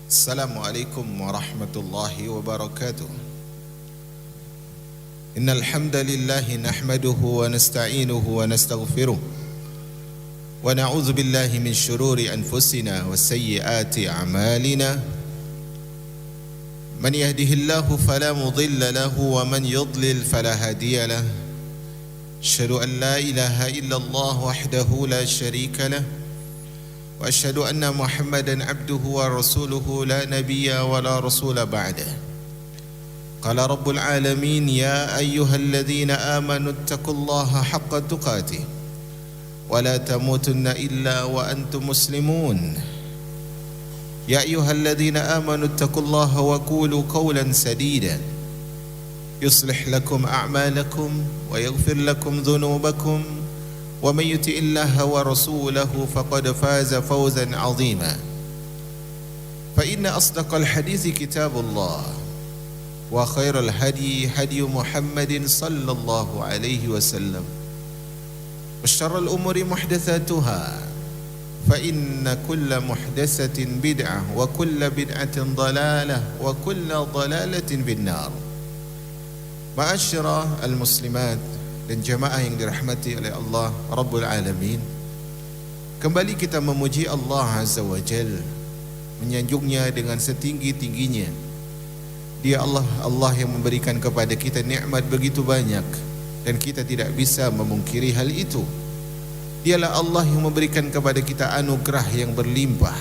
Assalamualaikum warahmatullahi wabarakatuh. Innal hamdalillah nahmaduhu wa nasta'inuhu wa nastaghfiruh wa na'udzu billahi min shururi anfusina wa sayyiati a'malina. Man yahdihillahu fala mudilla lahu wa man yudlil fala hadiya lahu. Asyhadu an la ilaha illallah wahdahu la syarika lahu wa asyhadu anna Muhammadan abduhu wa rasuluhu la nabiyya wa la rasula ba'dah. Qala rabbul alamin ya ayyuhalladzina amanu ittaqullaha haqqa tuqatih wa la tamutunna illa wa antum muslimun. Ya ayyuhalladzina amanu ittaqullaha wa qulu qawlan sadida yuslih lakum a'malakum wa yaghfir lakum dhunubakum ومن يطع الله ورسوله فقد فاز فوزا عظيما فإن أصدق الحديث كتاب الله وخير الهدي هدي محمد صلى الله عليه وسلم وشر الأمور محدثاتها فإن كل محدثة بدعة وكل بدعة ضلالة وكل ضلالة في النار. معاشر المسلمات dan jamaah yang dirahmati oleh Allah Rabbul Alamin, kembali kita memuji Allah Azza wa Jal, menyanjungnya dengan setinggi-tingginya. Dia Allah yang memberikan kepada kita nikmat begitu banyak dan kita tidak bisa memungkiri hal itu. Dialah Allah yang memberikan kepada kita anugerah yang berlimpah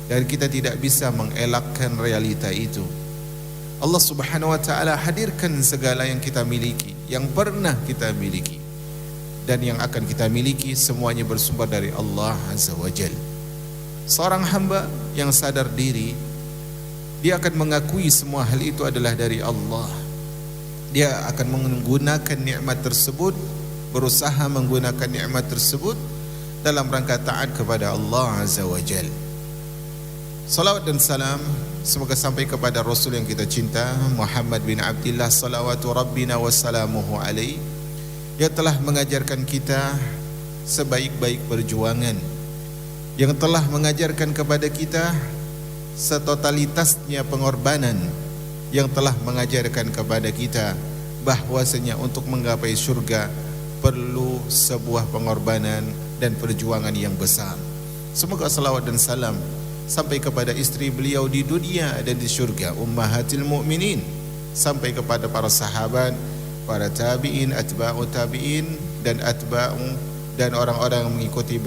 dan kita tidak bisa mengelakkan realita itu. Allah Subhanahu wa ta'ala hadirkan segala yang kita miliki, yang pernah kita miliki dan yang akan kita miliki, semuanya bersumber dari Allah Azza wa Jal. Seorang hamba yang sadar diri, dia akan mengakui semua hal itu adalah dari Allah. Dia akan menggunakan nikmat tersebut, berusaha menggunakan nikmat tersebut dalam rangka taat kepada Allah Azza wa Jal. Salawat dan salam semoga sampai kepada Rasul yang kita cinta, Muhammad bin Abdillah salawatu rabbina wassalamuhu alaih, yang telah mengajarkan kita sebaik-baik perjuangan, yang telah mengajarkan kepada kita setotalitasnya pengorbanan, yang telah mengajarkan kepada kita bahwasanya untuk menggapai surga perlu sebuah pengorbanan dan perjuangan yang besar. Semoga salawat dan salam sampai kepada istri beliau di dunia dan di surga, ummahatil mu'minin, sampai kepada para sahabat, para tabi'in, atba'u tabi'in dan atba'u dan orang-orang yang mengikuti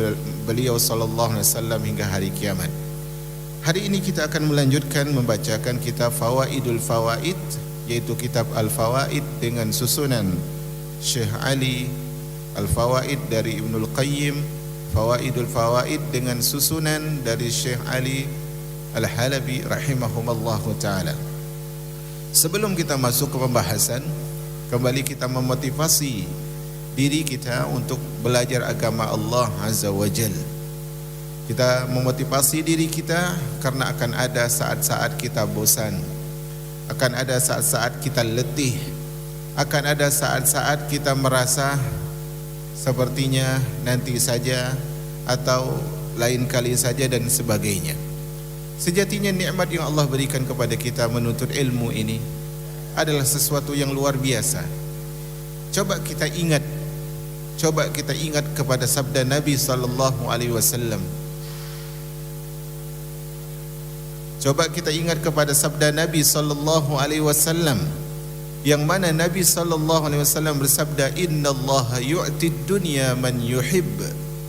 beliau sallallahu alaihi wasallam hingga hari kiamat. Hari ini kita akan melanjutkan membacakan kitab Fawaidul Fawaid, yaitu kitab Al-Fawaid dengan susunan Syekh Ali, Al-Fawaid dari Ibnul Qayyim, Fawaidul Fawaid dengan susunan dari Syekh Ali Al-Halabi rahimahumallahu ta'ala. Sebelum kita masuk ke pembahasan, kembali kita memotivasi diri kita untuk belajar agama Allah Azza wa Jal. Kita memotivasi diri kita karena akan ada saat-saat kita bosan, akan ada saat-saat kita letih, akan ada saat-saat kita merasa sepertinya nanti saja atau lain kali saja dan sebagainya. Sejatinya nikmat yang Allah berikan kepada kita menuntut ilmu ini adalah sesuatu yang luar biasa. Coba kita ingat kepada sabda Nabi sallallahu alaihi wasallam. Coba kita ingat kepada sabda Nabi sallallahu alaihi wasallam, yang mana Nabi sallallahu alaihi wasallam bersabda, innallaha yu'tid dunya man yuhib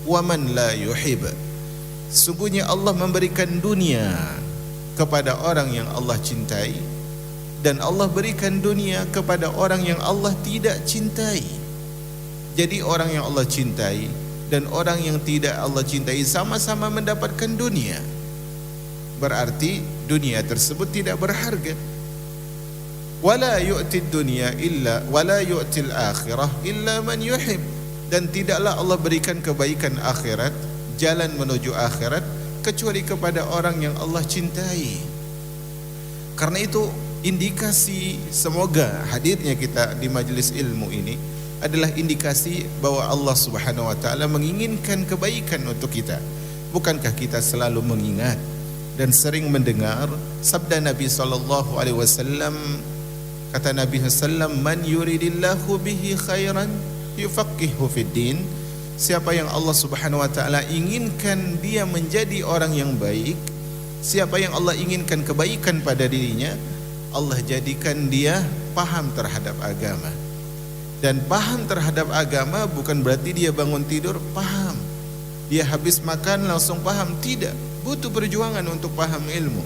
wa man la yuhib. Sesungguhnya Allah memberikan dunia kepada orang yang Allah cintai, dan Allah berikan dunia kepada orang yang Allah tidak cintai. Jadi orang yang Allah cintai dan orang yang tidak Allah cintai sama-sama mendapatkan dunia. Berarti dunia tersebut tidak berharga. Wala yu'tid dunya illa wala yu'til akhirah illa man yuhib. Dan tidaklah Allah berikan kebaikan akhirat, jalan menuju akhirat, kecuali kepada orang yang Allah cintai. Karena itu indikasi semoga hadirnya kita di majelis ilmu ini adalah indikasi bahwa Allah Subhanahu wa taala menginginkan kebaikan untuk kita. Bukankah kita selalu mengingat dan sering mendengar sabda Nabi sallallahu alaihi wasallam. Kata Nabi sallallahu, "Man yuridillahu bihi khairan yufaqihu fid din." Siapa yang Allah Subhanahu wa taala inginkan dia menjadi orang yang baik, siapa yang Allah inginkan kebaikan pada dirinya, Allah jadikan dia paham terhadap agama. Dan paham terhadap agama bukan berarti dia bangun tidur paham, dia habis makan langsung paham, tidak. Butuh perjuangan untuk paham ilmu.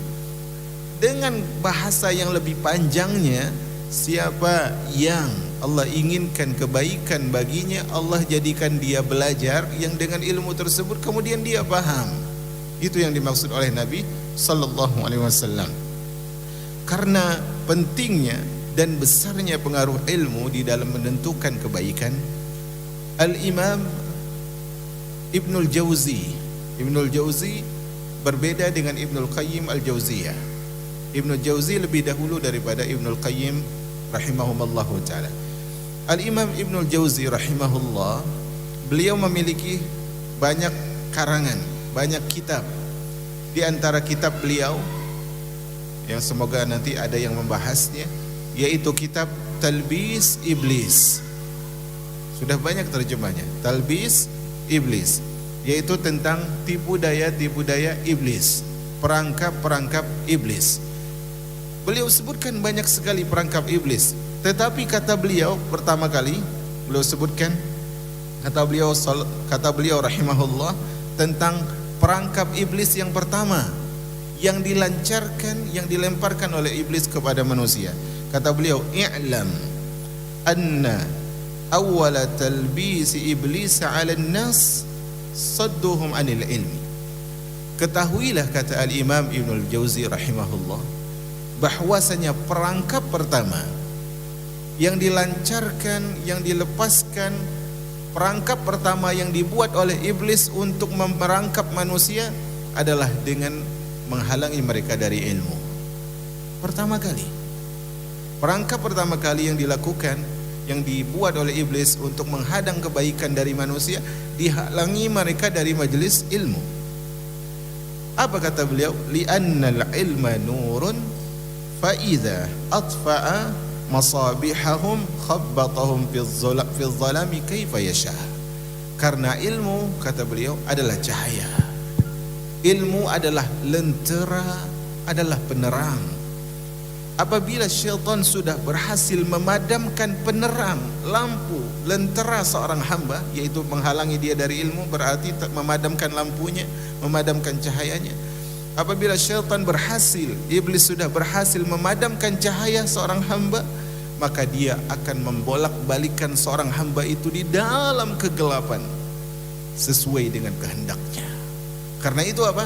Dengan bahasa yang lebih panjangnya, siapa yang Allah inginkan kebaikan baginya, Allah jadikan dia belajar yang dengan ilmu tersebut kemudian dia paham. Itu yang dimaksud oleh Nabi sallallahu alaihi wasallam. Karena pentingnya dan besarnya pengaruh ilmu di dalam menentukan kebaikan, Al-Imam Ibnul Jauzi berbeda dengan Ibnul Qayyim Al-Jauziyah. Ibnul Jauzi lebih dahulu daripada Ibnul Qayyim rahimahumallahu ta'ala. Al-Imam Ibnul Jauzi rahimahullah, beliau memiliki banyak karangan, banyak kitab. Di antara kitab beliau yang semoga nanti ada yang membahasnya, yaitu kitab Talbis Iblis. Sudah banyak terjemahnya, Talbis Iblis, yaitu tentang tipu daya iblis, perangkap iblis. Beliau sebutkan banyak sekali perangkap iblis, tetapi kata beliau pertama kali beliau sebutkan, kata beliau rahimahullah, tentang perangkap iblis yang pertama yang dilancarkan, yang dilemparkan oleh iblis kepada manusia. Kata beliau, "I'lam anna awwala talbisi iblis 'ala an-nas sadduhum 'anil ilmi." Ketahuilah, kata Al-Imam Ibnul Jauzi rahimahullah, bahwasanya perangkap pertama yang dilancarkan, yang dilepaskan, perangkap pertama yang dibuat oleh iblis untuk merangkap manusia adalah dengan menghalangi mereka dari ilmu. Pertama kali, perangkap pertama kali yang dilakukan, yang dibuat oleh iblis untuk menghadang kebaikan dari manusia, dihalangi mereka dari majelis ilmu. Apa kata beliau? "Li'annal ilma nurun fa idza atfa'a masabihahum khabbatahum fi dhalami kaifa yasha." Karena ilmu, kata beliau, adalah cahaya. Ilmu adalah lentera, adalah penerang. Apabila syaitan sudah berhasil memadamkan penerang, lampu, lentera seorang hamba, yaitu menghalangi dia dari ilmu, berarti memadamkan lampunya, memadamkan cahayanya. Apabila syaitan berhasil, iblis sudah berhasil memadamkan cahaya seorang hamba, maka dia akan membolak-balikan seorang hamba itu di dalam kegelapan sesuai dengan kehendaknya. Karena itu apa?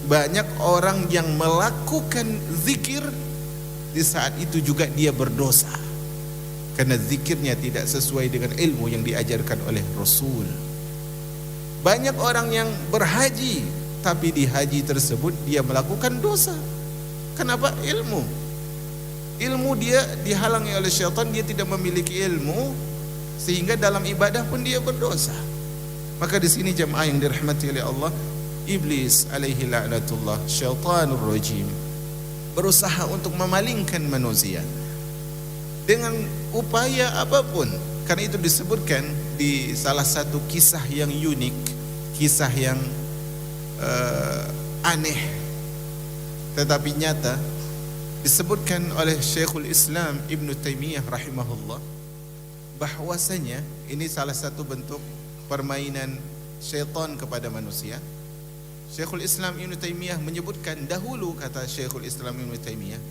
Banyak orang yang melakukan zikir, di saat itu juga dia berdosa, karena zikirnya tidak sesuai dengan ilmu yang diajarkan oleh Rasul. Banyak orang yang berhaji, tapi di haji tersebut dia melakukan dosa. Kenapa? Ilmu dia dihalangi oleh syaitan, dia tidak memiliki ilmu, sehingga dalam ibadah pun dia berdosa. Maka di sini jemaah yang dirahmati oleh Allah, iblis alaihi la'natullah, syaitanur rajim, berusaha untuk memalingkan manusia dengan upaya apapun. Karena itu disebutkan di salah satu kisah yang unik, kisah yang aneh tetapi nyata, disebutkan oleh Syekhul Islam Ibn Taimiyah rahimahullah, bahwasanya ini salah satu bentuk permainan syaitan kepada manusia. Syekhul Islam Ibn Taimiyah menyebutkan, dahulu, kata Syekhul Islam Ibn Taimiyah,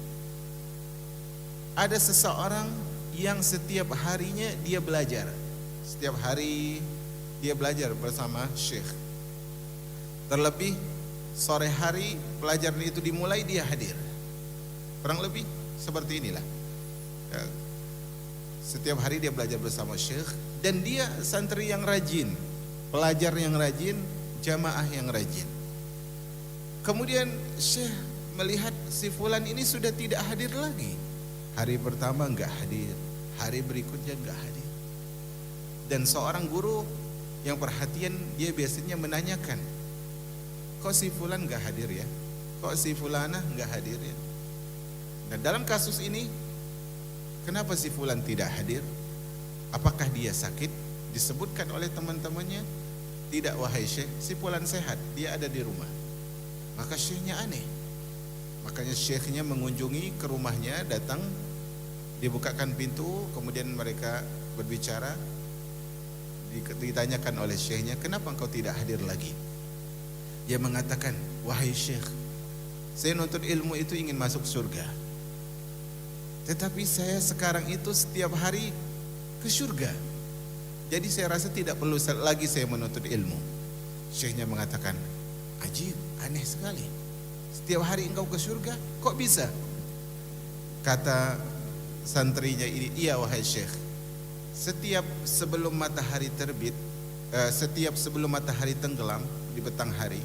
ada seseorang yang setiap harinya dia belajar. Setiap hari dia belajar bersama syekh. Terlebih sore hari pelajaran itu dimulai, dia hadir. Kurang lebih seperti inilah. Setiap hari dia belajar bersama syekh, dan dia santri yang rajin, pelajar yang rajin, jamaah yang rajin. Kemudian syekh melihat si fulan ini sudah tidak hadir lagi. Hari pertama enggak hadir, hari berikutnya enggak hadir. Dan seorang guru yang perhatian, dia biasanya menanyakan, kok si fulan enggak hadir ya? kok si fulana nggak hadir ya? Nah dalam kasus ini, kenapa si fulan tidak hadir? Apakah dia sakit? Disebutkan oleh teman-temannya, tidak wahai syekh, si fulan sehat, dia ada di rumah. Maka syekhnya aneh. Makanya syekhnya mengunjungi ke rumahnya, datang, dibukakan pintu, kemudian mereka berbicara, ditanyakan oleh syekhnya, kenapa engkau tidak hadir lagi? Dia mengatakan, wahai syekh, saya nuntut ilmu itu ingin masuk surga, tetapi saya sekarang itu setiap hari ke surga, jadi saya rasa tidak perlu lagi saya menuntut ilmu. Syekhnya mengatakan, ajib, aneh sekali, setiap hari engkau ke surga, kok bisa? Kata santrinya ini, iya wahai syekh, setiap sebelum matahari terbit, setiap sebelum matahari tenggelam di petang hari,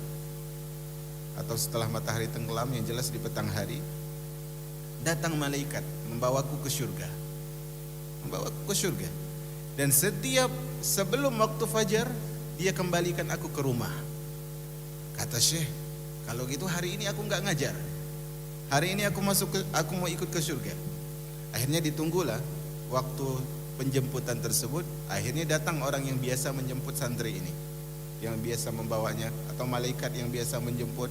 atau setelah matahari tenggelam, yang jelas di petang hari, datang malaikat membawaku ke surga, membawaku ke surga. Dan setiap sebelum waktu fajar, dia kembalikan aku ke rumah. Kata syekh, kalau gitu hari ini aku nggak ngajar, hari ini aku mau ikut ke surga. Akhirnya ditunggulah waktu penjemputan tersebut. Akhirnya datang orang yang biasa menjemput santri ini, yang biasa membawanya, atau malaikat yang biasa menjemput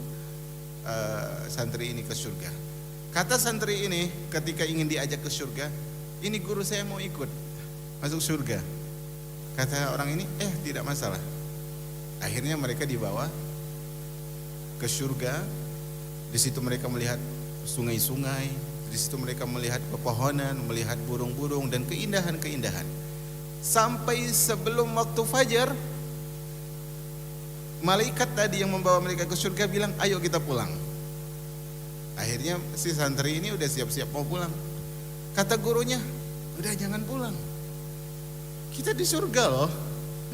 santri ini ke surga. Kata santri ini ketika ingin diajak ke surga, ini guru saya mau ikut masuk surga. Kata orang ini, tidak masalah. Akhirnya mereka dibawa ke surga. Di situ mereka melihat sungai-sungai, di situ mereka melihat pepohonan, melihat burung-burung dan keindahan-keindahan. Sampai sebelum waktu fajar, malaikat tadi yang membawa mereka ke surga bilang, ayo kita pulang. Akhirnya si santri ini udah siap-siap mau pulang. Kata gurunya, udah jangan pulang, kita di surga loh,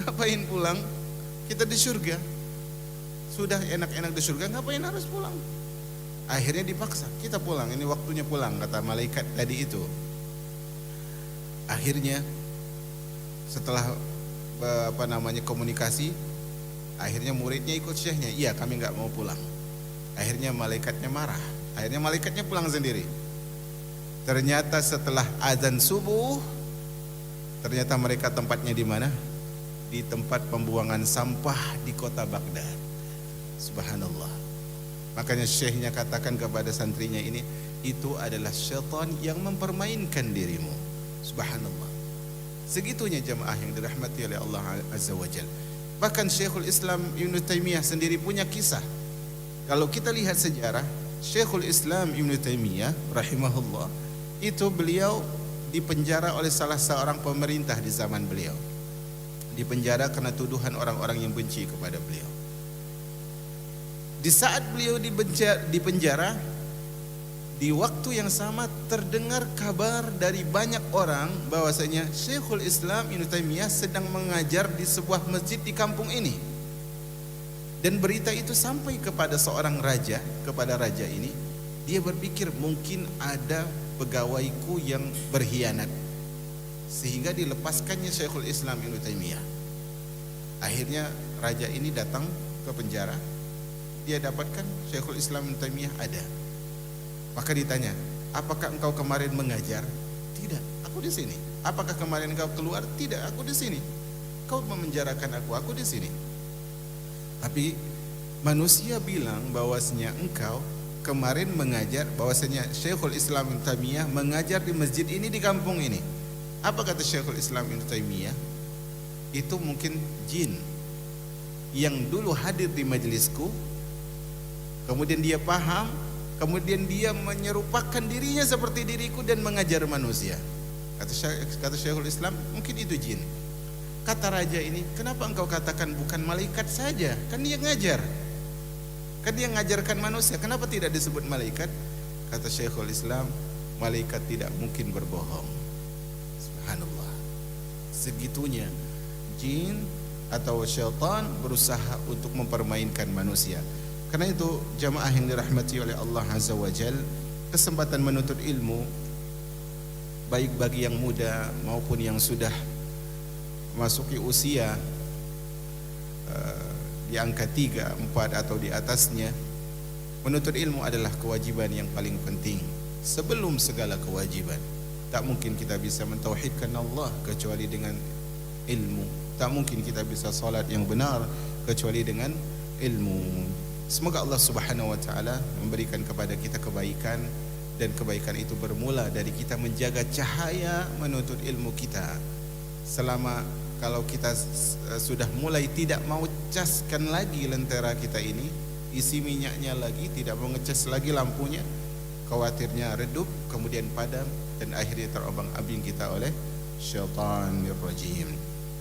ngapain pulang? Kita di surga, sudah enak-enak di surga, ngapain harus pulang? Akhirnya dipaksa, kita pulang, ini waktunya pulang, kata malaikat tadi itu. Akhirnya setelah komunikasi, akhirnya muridnya ikut syekhnya, iya kami nggak mau pulang. Akhirnya malaikatnya marah, akhirnya malaikatnya pulang sendiri. Ternyata setelah azan subuh, ternyata mereka tempatnya di mana? Di tempat pembuangan sampah di kota Baghdad. Subhanallah. Makanya syekhnya katakan kepada santrinya ini, itu adalah syaitan yang mempermainkan dirimu. Subhanallah. Segitunya jamaah yang dirahmati oleh Allah Azza wa Jalla. Bahkan Syekhul Islam Ibn Taimiyah sendiri punya kisah. Kalau kita lihat sejarah, Syekhul Islam Ibn Taimiyah rahimahullah, itu beliau dipenjara oleh salah seorang pemerintah di zaman beliau. Dipenjara karena tuduhan orang-orang yang benci kepada beliau. Di saat beliau dipenjara, di waktu yang sama terdengar kabar dari banyak orang bahwasanya Syekhul Islam Ibn Taimiyah sedang mengajar di sebuah masjid di kampung ini. Dan berita itu sampai kepada seorang raja, kepada raja ini. Dia berpikir mungkin ada pegawaiku yang berkhianat, sehingga dilepaskannya Syekhul Islam Ibn Taimiyah. Akhirnya raja ini datang ke penjara. Dia dapatkan Syekhul Islam Ibn Taimiyah ada. Maka ditanya, apakah engkau kemarin mengajar? Tidak, aku di sini. Apakah kemarin engkau keluar? Tidak, aku di sini. Kau memenjarakan aku di sini. Tapi manusia bilang bahwasanya engkau kemarin mengajar, bahwasanya Syekhul Islam Ibn Taimiyah mengajar di masjid ini, di kampung ini. Apa kata Syekhul Islam Ibn Taimiyah? Itu mungkin jin yang dulu hadir di majelisku, kemudian dia paham, kemudian dia menyerupakan dirinya seperti diriku dan mengajar manusia. Kata Syekhul Islam, mungkin itu jin. Kata raja ini, kenapa engkau katakan bukan malaikat saja? Kan dia ngajar, kan dia ngajarkan manusia, kenapa tidak disebut malaikat? Kata Syekhul Islam, malaikat tidak mungkin berbohong. Subhanallah. Segitunya jin atau syaitan berusaha untuk mempermainkan manusia. Karena itu jamaah yang dirahmati oleh Allah Azza wa Jal, kesempatan menuntut ilmu baik bagi yang muda maupun yang sudah masuki usia di angka 3, 4 atau di atasnya, Menuntut ilmu adalah kewajiban yang paling penting sebelum segala kewajiban. Tak mungkin kita bisa mentauhidkan Allah kecuali dengan ilmu. Tak mungkin kita bisa salat yang benar kecuali dengan ilmu. Semoga Allah Subhanahu wa taala memberikan kepada kita kebaikan, dan kebaikan itu bermula dari kita menjaga cahaya menuntut ilmu kita. Selama kalau kita sudah mulai tidak mau caskan lagi lentera kita ini, isi minyaknya lagi, tidak mau ngecas lagi lampunya, khawatirnya redup, kemudian padam, dan akhirnya terombang-ambing kita oleh syaitanir rajim.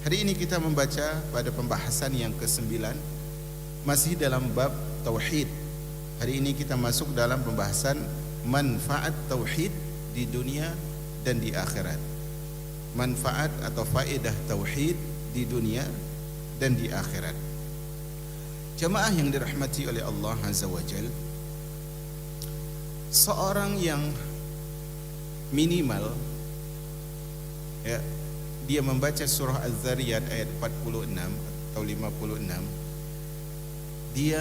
Hari ini kita membaca pada pembahasan yang ke-9, masih dalam bab tauhid. Hari ini kita masuk dalam pembahasan manfaat tauhid di dunia dan di akhirat. Manfaat atau faedah tauhid di dunia dan di akhirat. Jamaah yang dirahmati oleh Allah Azza wa Jal, seorang yang minimal dia membaca surah Az-Zariyat ayat 46 atau 56, dia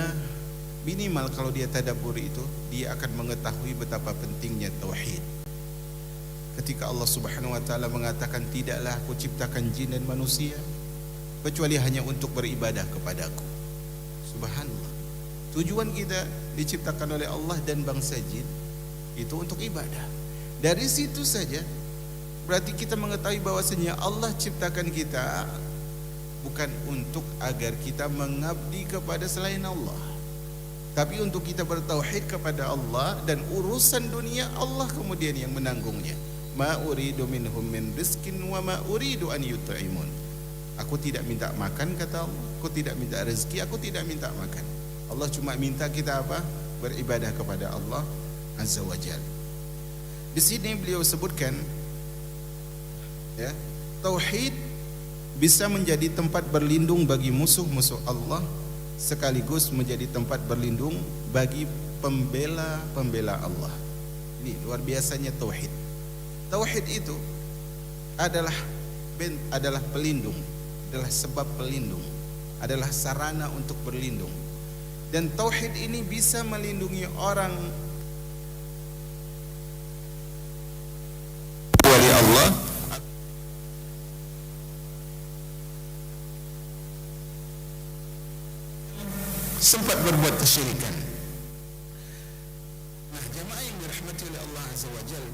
minimal kalau dia tadabbur itu, dia akan mengetahui betapa pentingnya tauhid. Ketika Allah Subhanahu wa taala mengatakan, tidaklah aku ciptakan jin dan manusia kecuali hanya untuk beribadah kepadaku. Subhanallah. Tujuan kita diciptakan oleh Allah dan bangsa jin itu untuk ibadah. Dari situ saja berarti kita mengetahui bahwasanya Allah ciptakan kita bukan untuk agar kita mengabdi kepada selain Allah, tapi untuk kita bertauhid kepada Allah, dan urusan dunia Allah kemudian yang menanggungnya. Ma uridu minhum min rizkin wa ma uridu an yut'imun. Aku tidak minta makan, kata Allah. Aku tidak minta rezeki, aku tidak minta makan. Allah cuma minta kita apa? Beribadah kepada Allah Azza wa Jalla. Di sini beliau sebutkan tauhid bisa menjadi tempat berlindung bagi musuh-musuh Allah, sekaligus menjadi tempat berlindung bagi pembela-pembela Allah. Ini luar biasanya tauhid. Tauhid itu adalah pelindung, adalah sebab pelindung, adalah sarana untuk berlindung. Dan tauhid ini bisa melindungi orang wali Allah sempat berbuat kesyirikan. Nah, jamaah yang dirahmati oleh Allah Azza wa Jalla,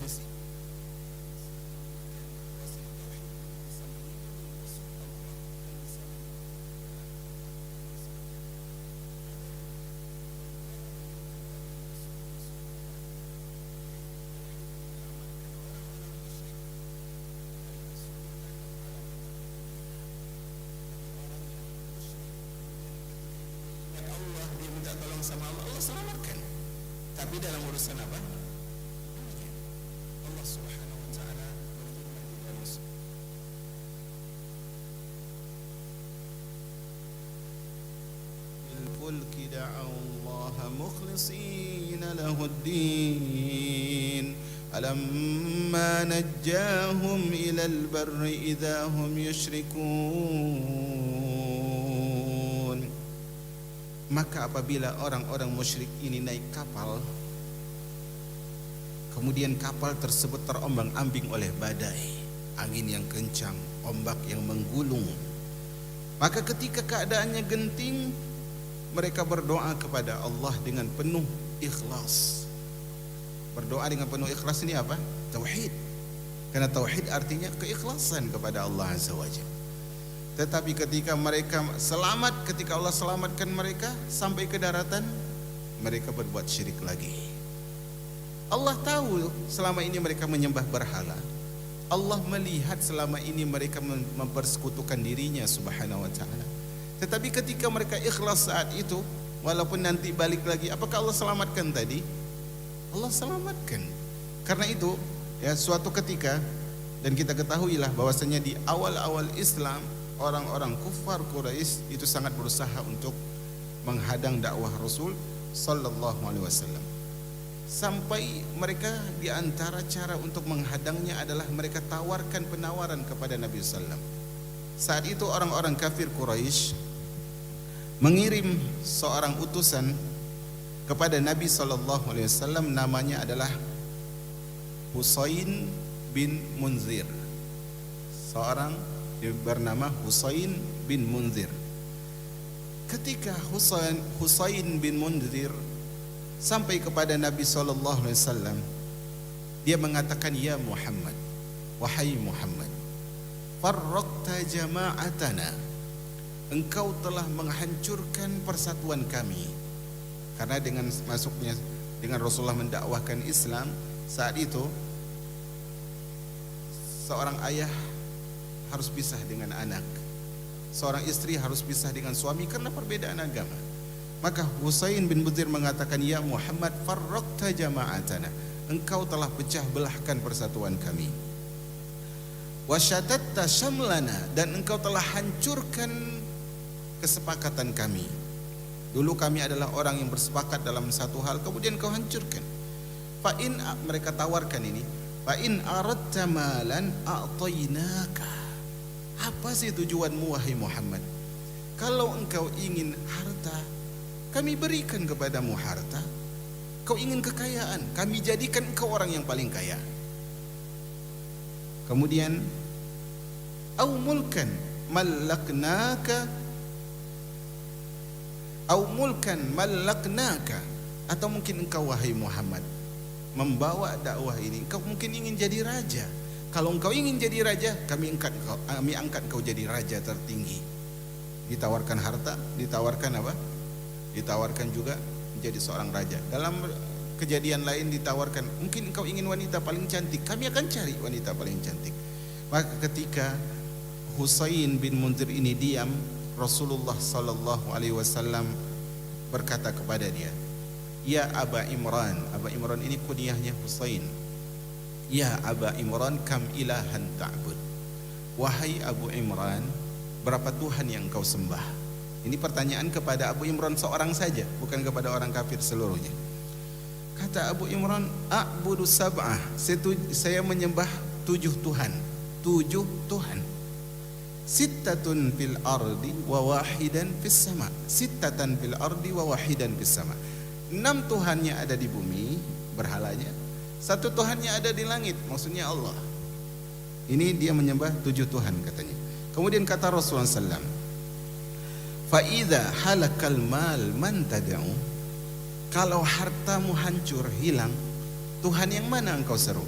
dia minta tolong sama Allah, Allah selamatkan. Tapi dalam urusan apa? Allah Subhanahu wa taala berfirman di dalam al-fulki da'u Allah mukhlishina lahud-din alamma najjahum ila al-barri idza hum yushrikun. Maka apabila orang-orang musyrik ini naik kapal, kemudian kapal tersebut terombang-ambing oleh badai, angin yang kencang, ombak yang menggulung, maka ketika keadaannya genting, mereka berdoa kepada Allah dengan penuh ikhlas. Berdoa dengan penuh ikhlas ini apa? Tauhid. Karena tauhid artinya keikhlasan kepada Allah Azza wa Jalla. Tetapi ketika mereka selamat, ketika Allah selamatkan mereka sampai ke daratan, mereka berbuat syirik lagi. Allah tahu selama ini mereka menyembah berhala. Allah melihat selama ini mereka mempersekutukan dirinya Subhanahu wa ta'ala. Tetapi ketika mereka ikhlas saat itu, walaupun nanti balik lagi, apakah Allah selamatkan tadi? Allah selamatkan. Karena itu suatu ketika, dan kita ketahuilah bahwasanya di awal-awal Islam, orang-orang kufar Quraisy itu sangat berusaha untuk menghadang dakwah Rasul sallallahu alaihi wasallam. Sampai mereka di antara cara untuk menghadangnya adalah mereka tawarkan penawaran kepada Nabi sallallahu alaihi wasallam. Saat itu orang-orang kafir Quraisy mengirim seorang utusan kepada Nabi SAW, namanya adalah Husain bin Munzir. Seorang dia bernama Husain bin Munzir. Ketika Husain bin Munzir sampai kepada Nabi SAW, dia mengatakan, ya Muhammad, wahai Muhammad, farraqta jama'atana, engkau telah menghancurkan persatuan kami. Karena dengan masuknya, dengan Rasulullah mendakwahkan Islam, saat itu seorang ayah harus pisah dengan anak, seorang istri harus pisah dengan suami karena perbedaan agama. Maka Husain bin Munzir mengatakan, ya Muhammad, farraqta jama'atana, engkau telah pecah belahkan persatuan kami. Wasyatatta syamlana, dan engkau telah hancurkan kesepakatan kami. Dulu kami adalah orang yang bersepakat dalam satu hal, kemudian kau hancurkan. Mereka tawarkan ini, fa in aradta malan a'tainaka. Apa sih tujuanmu wahai Muhammad? Kalau engkau ingin harta, kami berikan kepadamu harta. Kau ingin kekayaan, kami jadikan engkau orang yang paling kaya. Kemudian au mulkan mallaknaka, au mulkan mallaknaka, atau mungkin engkau wahai Muhammad membawa dakwah ini, engkau mungkin ingin jadi raja. Kalau engkau ingin jadi raja, kami angkat engkau jadi raja tertinggi. Ditawarkan harta, ditawarkan apa? Ditawarkan juga menjadi seorang raja. Dalam kejadian lain ditawarkan, mungkin engkau ingin wanita paling cantik, kami akan cari wanita paling cantik. Maka ketika Husain bin Munzir ini diam, Rasulullah sallallahu alaihi wasallam berkata kepada dia, ya Aba Imran. Aba Imran ini kunyahnya Husain. Ya Aba Imran, kam ilahan ta'bud. Wahai Abu Imran, berapa Tuhan yang engkau sembah? Ini pertanyaan kepada Abu Imran seorang saja, bukan kepada orang kafir seluruhnya. Kata Abu Imran, a'budu sab'ah, saya menyembah 7 Tuhan. 7 Tuhan. Sittatun fil ardi wa wahidan fis sama. Sittatan fil ardi wa wahidan fis sama. 6 Tuhannya ada di bumi, berhalanya. 1 Tuhannya ada di langit, maksudnya Allah. Ini dia menyembah 7 Tuhan katanya. Kemudian kata Rasulullah SAW, fa idza halakal mal man tad'u, kalau hartamu hancur, hilang, Tuhan yang mana engkau seru?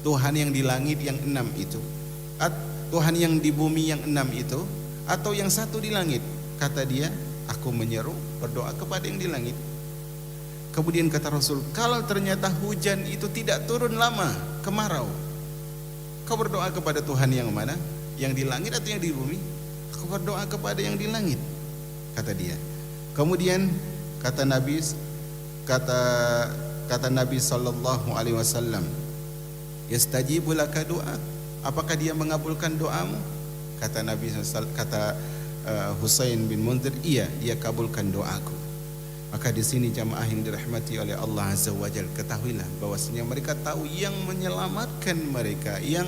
Tuhan yang di langit yang 6 itu, Tuhan yang di bumi yang 6 itu, atau yang 1 di langit? Kata dia, aku menyeru berdoa kepada yang di langit. Kemudian kata Rasul, kalau ternyata hujan itu tidak turun lama, kemarau, kau berdoa kepada Tuhan yang mana? Yang di langit atau yang di bumi? Aku berdoa kepada yang di langit, kata dia. Kemudian kata Nabi sallallahu alaihi wasallam, yastajibu laka doa, apakah dia mengabulkan doamu? Kata Nabi kata Husain bin Munzir, iya, dia kabulkan doaku. Maka di sini jamaah yang dirahmati oleh Allah Azza wa Jalla, ketahuilah bahwasanya mereka tahu yang menyelamatkan mereka, yang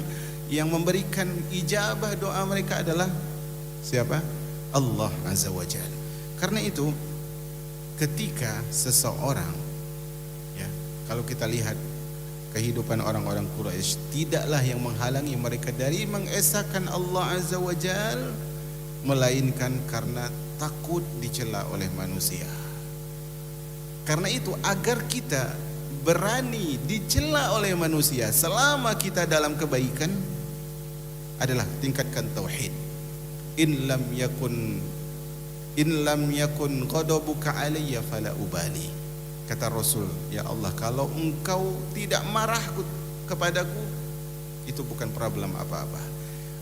memberikan ijabah doa mereka adalah siapa? Allah Azza wa Jalla. Karena itu ketika seseorang, ya, kalau kita lihat kehidupan orang-orang Quraisy, tidaklah yang menghalangi mereka dari mengesahkan Allah Azza wa Jalla melainkan karena takut dicela oleh manusia. Karena itu agar kita berani dicela oleh manusia selama kita dalam kebaikan adalah tingkatkan tauhid. In lam yakun ghadabuka alayya fala ubali. Kata Rasul, ya Allah, kalau engkau tidak marah kepadaku, itu bukan problem apa-apa.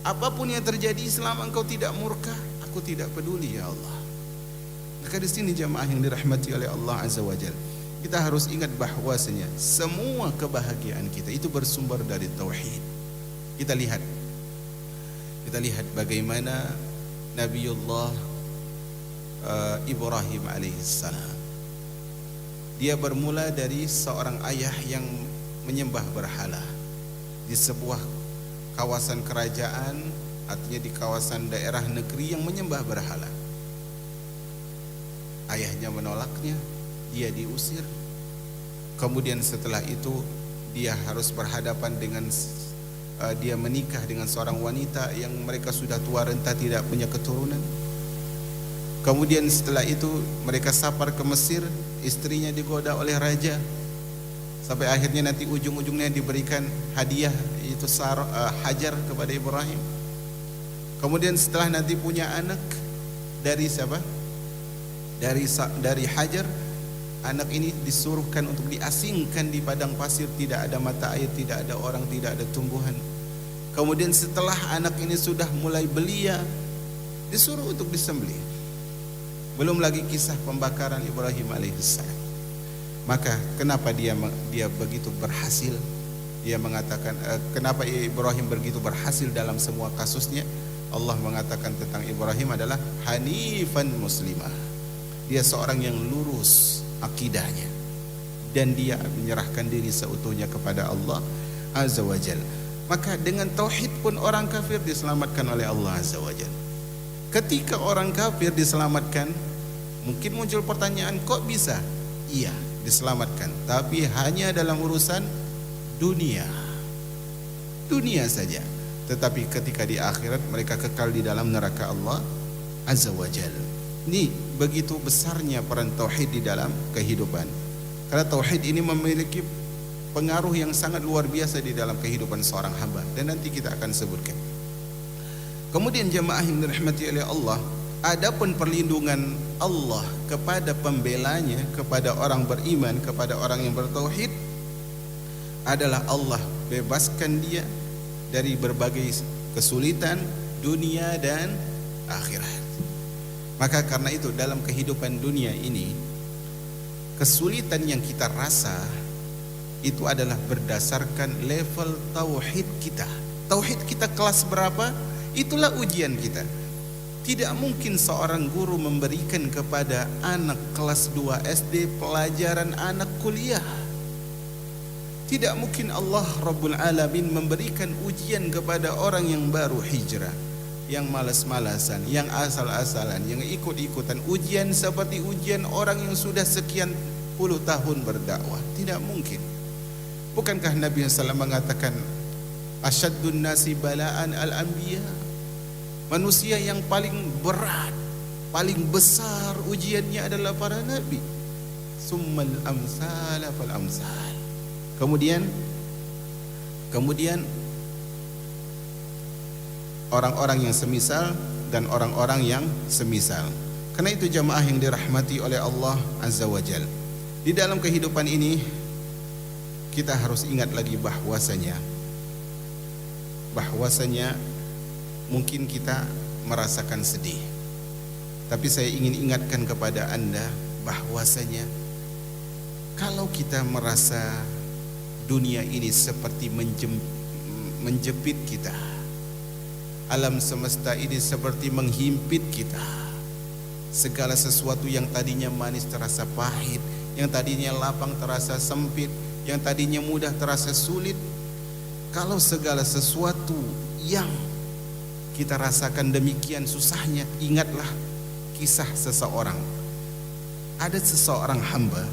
Apapun yang terjadi selama engkau tidak murka, aku tidak peduli ya Allah. Maka di sini jamaah yang dirahmati oleh Allah Azza wa Jalla, kita harus ingat bahwasanya semua kebahagiaan kita itu bersumber dari tauhid. Kita lihat bagaimana Nabiullah Ibrahim alaihissalam. Dia bermula dari seorang ayah yang menyembah berhala di sebuah kawasan kerajaan, artinya di kawasan daerah negeri yang menyembah berhala. Ayahnya menolaknya, dia diusir. Kemudian setelah itu dia harus berhadapan dengan dia menikah dengan seorang wanita yang mereka sudah tua renta, tidak punya keturunan. Kemudian setelah itu mereka safar ke Mesir, istrinya digoda oleh raja, sampai akhirnya nanti ujung-ujungnya diberikan hadiah itu Hajar kepada Ibrahim. Kemudian setelah nanti punya anak dari siapa? Dari Hajar. Anak ini disuruhkan untuk diasingkan di padang pasir, tidak ada mata air, tidak ada orang, tidak ada tumbuhan. Kemudian setelah anak ini sudah mulai belia, disuruh untuk disembelih. Belum lagi kisah pembakaran Ibrahim alaihissalam. Maka kenapa dia begitu berhasil? Dia mengatakan kenapa Ibrahim begitu berhasil dalam semua kasusnya? Allah mengatakan tentang Ibrahim adalah hanifan muslimah. Dia seorang yang lurus akidahnya dan dia menyerahkan diri seutuhnya kepada Allah Azza wa Jalla. Maka dengan tauhid pun orang kafir diselamatkan oleh Allah Azza wa Jalla. Ketika orang kafir diselamatkan, mungkin muncul pertanyaan, kok bisa? Iya, diselamatkan, tapi hanya dalam urusan dunia saja. Tetapi ketika di akhirat mereka kekal di dalam neraka Allah Azza wa Jalla. Ini begitu besarnya peran tauhid di dalam kehidupan. Karena tauhid ini memiliki pengaruh yang sangat luar biasa di dalam kehidupan seorang hamba, dan nanti kita akan sebutkan. Kemudian jemaah yang dirahmati oleh Allah, adapun perlindungan Allah kepada pembelanya, kepada orang beriman, kepada orang yang bertauhid adalah Allah bebaskan dia dari berbagai kesulitan dunia dan akhirat. Maka karena itu dalam kehidupan dunia ini, kesulitan yang kita rasa itu adalah berdasarkan level tauhid kita. Tauhid kita kelas berapa? Itulah ujian kita. Tidak mungkin seorang guru memberikan kepada anak kelas 2 SD pelajaran anak kuliah. Tidak mungkin Allah Rabbul Alamin memberikan ujian kepada orang yang baru hijrah, yang malas-malasan, yang asal-asalan, yang ikut-ikutan. Ujian seperti ujian orang yang sudah sekian puluh tahun berdakwah. Tidak mungkin. Bukankah Nabi SAW mengatakan asyaddun nasi bala'an al-anbiya? Manusia yang paling berat, paling besar ujiannya adalah para nabi. Summal amsala fal amsal. Kemudian orang-orang yang semisal dan orang-orang yang semisal. Karena itu jamaah yang dirahmati oleh Allah Azza wa Jalla, di dalam kehidupan ini kita harus ingat lagi bahwasanya mungkin kita merasakan sedih, tapi saya ingin ingatkan kepada Anda bahwasanya kalau kita merasa dunia ini seperti menjepit kita, alam semesta ini seperti menghimpit kita, segala sesuatu yang tadinya manis terasa pahit, yang tadinya lapang terasa sempit, yang tadinya mudah terasa sulit. Kalau segala sesuatu yang kita rasakan demikian susahnya, ingatlah kisah seseorang. Ada seseorang hamba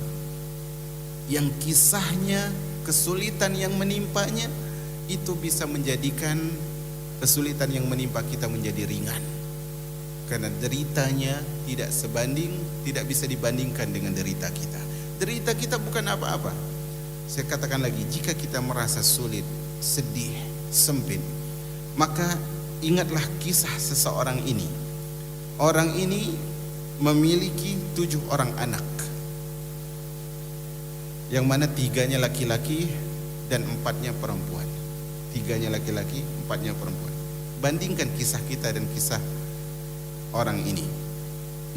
yang kisahnya, kesulitan yang menimpanya itu bisa menjadikan kesulitan yang menimpa kita menjadi ringan, karena deritanya tidak bisa dibandingkan dengan derita kita. Derita kita bukan apa-apa. Saya katakan lagi, jika kita merasa sulit, sedih, sempit, maka ingatlah kisah seseorang ini. Orang ini memiliki 7 orang anak, yang mana 3-nya laki-laki dan 4-nya perempuan. 3-nya laki-laki, 4-nya perempuan. Bandingkan kisah kita dan kisah orang ini.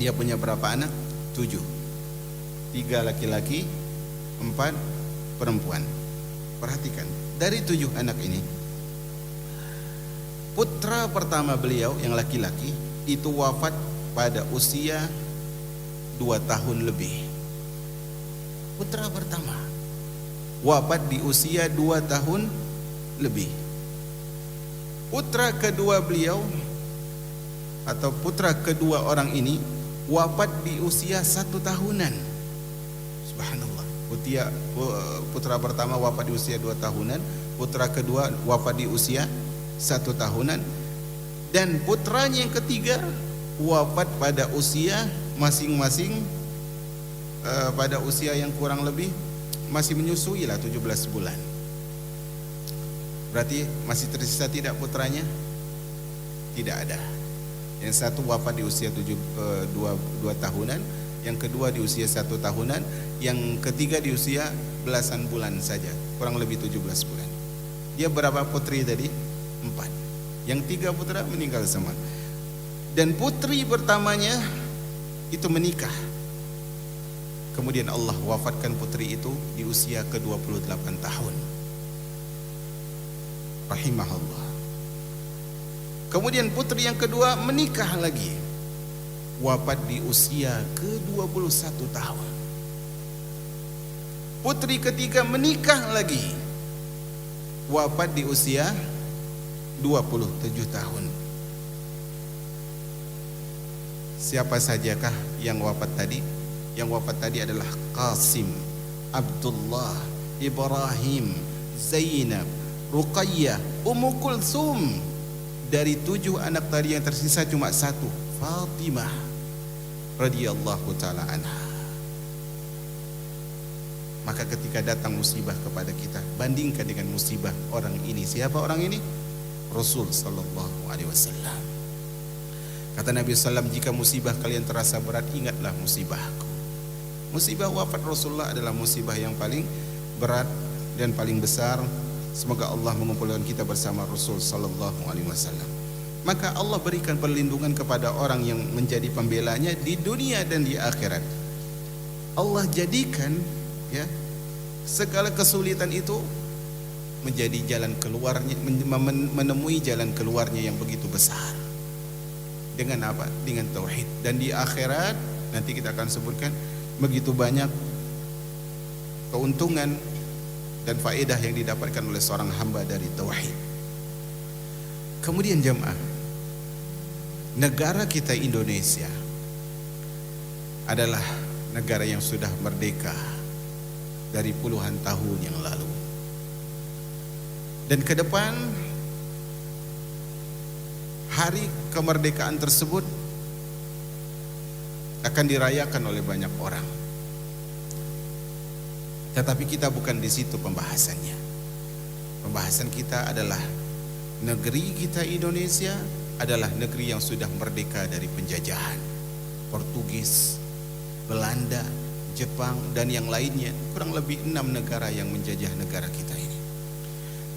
Dia punya berapa anak? 7. 3 laki-laki, 4 perempuan. Perhatikan, dari 7 anak ini, putra pertama beliau yang laki-laki itu wafat pada usia 2 tahun lebih. Putra pertama wafat di usia 2 tahun lebih. Putra kedua beliau atau putra kedua orang ini wafat di usia 1 tahunan. Subhanallah. Putra pertama wafat di usia 2 tahunan, putra kedua wafat di usia 1 tahunan, dan putranya yang ketiga wafat pada usia masing-masing pada usia yang kurang lebih masih menyusui lah 17 bulan. Berarti masih tersisa tidak putranya? Tidak ada. Yang satu wafat di usia 2 tahunan, yang kedua di usia 1 tahunan, yang ketiga di usia belasan bulan saja, kurang lebih 17 bulan. Dia berapa putri tadi? 4. Yang 3 putra meninggal semua. Dan putri pertamanya itu menikah. Kemudian Allah wafatkan putri itu di usia ke-28 tahun. Rahimahullah. Kemudian putri yang kedua menikah lagi, wafat di usia ke-21 tahun. Putri ketiga menikah lagi, wafat di usia 27 tahun. Siapa sajakah yang wafat tadi? Yang wafat tadi adalah Qasim, Abdullah, Ibrahim, Zainab, Ruqayyah, Ummu Kulsum. Dari 7 anak tadi yang tersisa cuma 1, Fatimah radhiyallahu taala anha. Maka ketika datang musibah kepada kita, bandingkan dengan musibah orang ini. Siapa orang ini? Rasul sallallahu alaihi wasallam. Kata Nabi sallam, jika musibah kalian terasa berat, ingatlah musibahku. Musibah wafat Rasulullah adalah musibah yang paling berat dan paling besar. Semoga Allah mengumpulkan kita bersama Rasul sallallahu alaihi wasallam. Maka Allah berikan perlindungan kepada orang yang menjadi pembelanya di dunia dan di akhirat. Allah jadikan ya segala kesulitan itu menjadi jalan keluarnya, menemui jalan keluarnya yang begitu besar. Dengan apa? Dengan tauhid. Dan di akhirat nanti kita akan sebutkan begitu banyak keuntungan dan faedah yang didapatkan oleh seorang hamba dari tauhid. Kemudian jemaah, negara kita Indonesia adalah negara yang sudah merdeka dari puluhan tahun yang lalu. Dan ke depan hari kemerdekaan tersebut akan dirayakan oleh banyak orang. Tetapi kita bukan di situ pembahasannya. Pembahasan kita adalah negeri kita Indonesia adalah negeri yang sudah merdeka dari penjajahan Portugis, Belanda, Jepang dan yang lainnya. Kurang lebih 6 negara yang menjajah negara kita ini.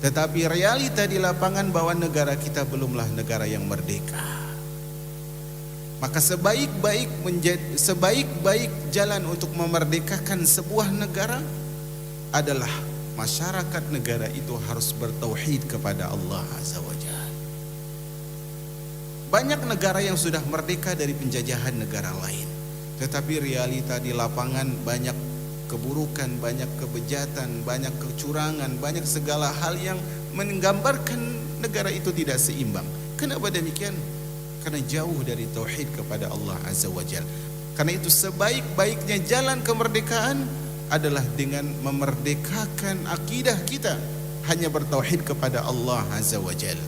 Tetapi realita di lapangan bahwa negara kita belumlah negara yang merdeka. Maka sebaik-baik jalan untuk memerdekakan sebuah negara adalah masyarakat negara itu harus bertauhid kepada Allah Azza wa Jalla. Banyak negara yang sudah merdeka dari penjajahan negara lain, tetapi realita di lapangan banyak keburukan, banyak kebejatan, banyak kecurangan, banyak segala hal yang menggambarkan negara itu tidak seimbang. Kenapa demikian? Karena jauh dari tauhid kepada Allah Azza wa Jalla. Karena itu sebaik-baiknya jalan kemerdekaan adalah dengan memerdekakan akidah kita hanya bertauhid kepada Allah Azza wa Jalla.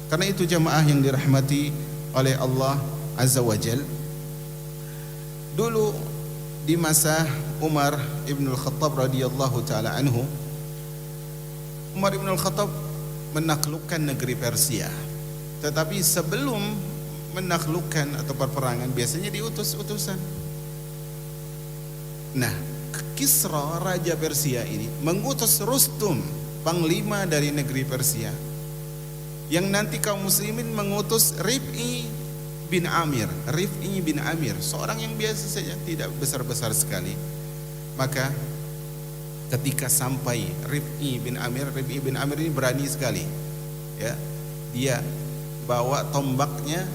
Karena itu jamaah yang dirahmati oleh Allah Azza wa Jalla, dulu di masa Umar ibn al-Khattab radhiyallahu taala anhu, Umar ibn al-Khattab menaklukkan negeri Persia. Tetapi sebelum menaklukkan atau perperangan biasanya diutus utusan. Nah, Kisra raja Persia ini mengutus Rustum, panglima dari negeri Persia, yang nanti kaum muslimin mengutus Rif'i bin Amir, seorang yang biasa saja, tidak besar-besar sekali. Maka ketika sampai Rif'i bin Amir ini berani sekali, ya, dia bawa tombaknya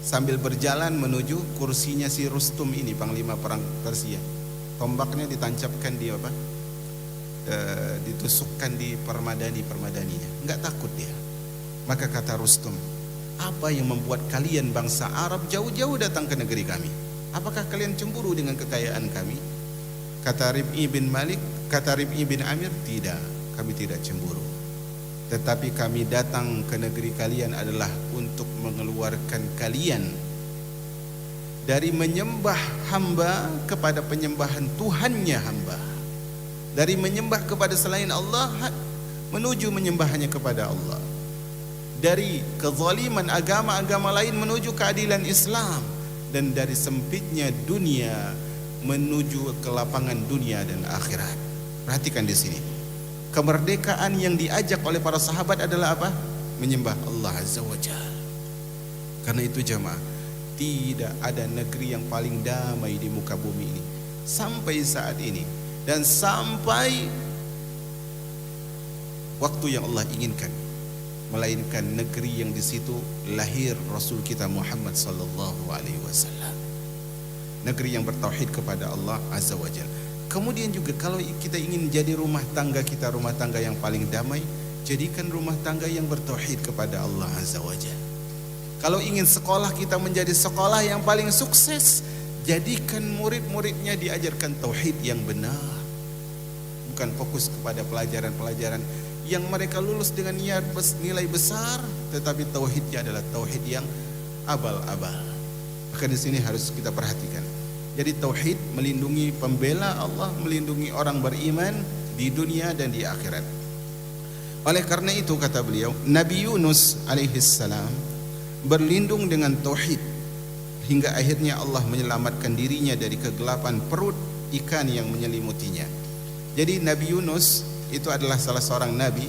sambil berjalan menuju kursinya si Rustum ini, panglima perang Persia. Tombaknya ditancapkan di ditusukkan di permadaninya. Enggak takut dia. Maka kata Rustum, apa yang membuat kalian bangsa Arab jauh-jauh datang ke negeri kami? Apakah kalian cemburu dengan kekayaan kami? Kata Rib'i bin Malik, kata Rib'i bin Amir, tidak, kami tidak cemburu. Tetapi kami datang ke negeri kalian adalah untuk mengeluarkan kalian dari menyembah hamba kepada penyembahan Tuhannya hamba, dari menyembah kepada selain Allah menuju menyembahnya kepada Allah, dari kezaliman agama-agama lain menuju keadilan Islam, dan dari sempitnya dunia menuju ke lapangan dunia dan akhirat. Perhatikan di sini. Kemerdekaan yang diajak oleh para sahabat adalah apa? Menyembah Allah Azza wa Jalla. Karena itu jemaah, tidak ada negeri yang paling damai di muka bumi ini sampai saat ini dan sampai waktu yang Allah inginkan, melainkan negeri yang di situ lahir Rasul kita Muhammad sallallahu alaihi wasallam. Negeri yang bertauhid kepada Allah Azza wa Jalla. Kemudian juga kalau kita ingin jadi rumah tangga kita rumah tangga yang paling damai, jadikan rumah tangga yang bertauhid kepada Allah Azza wa Jalla. Kalau ingin sekolah kita menjadi sekolah yang paling sukses, jadikan murid-muridnya diajarkan tauhid yang benar. Bukan fokus kepada pelajaran-pelajaran yang mereka lulus dengan nilai besar, tetapi tauhidnya adalah tauhid yang abal-abal. Maka di sini harus kita perhatikan. Jadi tauhid melindungi pembela Allah, melindungi orang beriman di dunia dan di akhirat. Oleh karena itu kata beliau, Nabi Yunus alaihissalam berlindung dengan tauhid hingga akhirnya Allah menyelamatkan dirinya dari kegelapan perut ikan yang menyelimutinya. Jadi Nabi Yunus itu adalah salah seorang nabi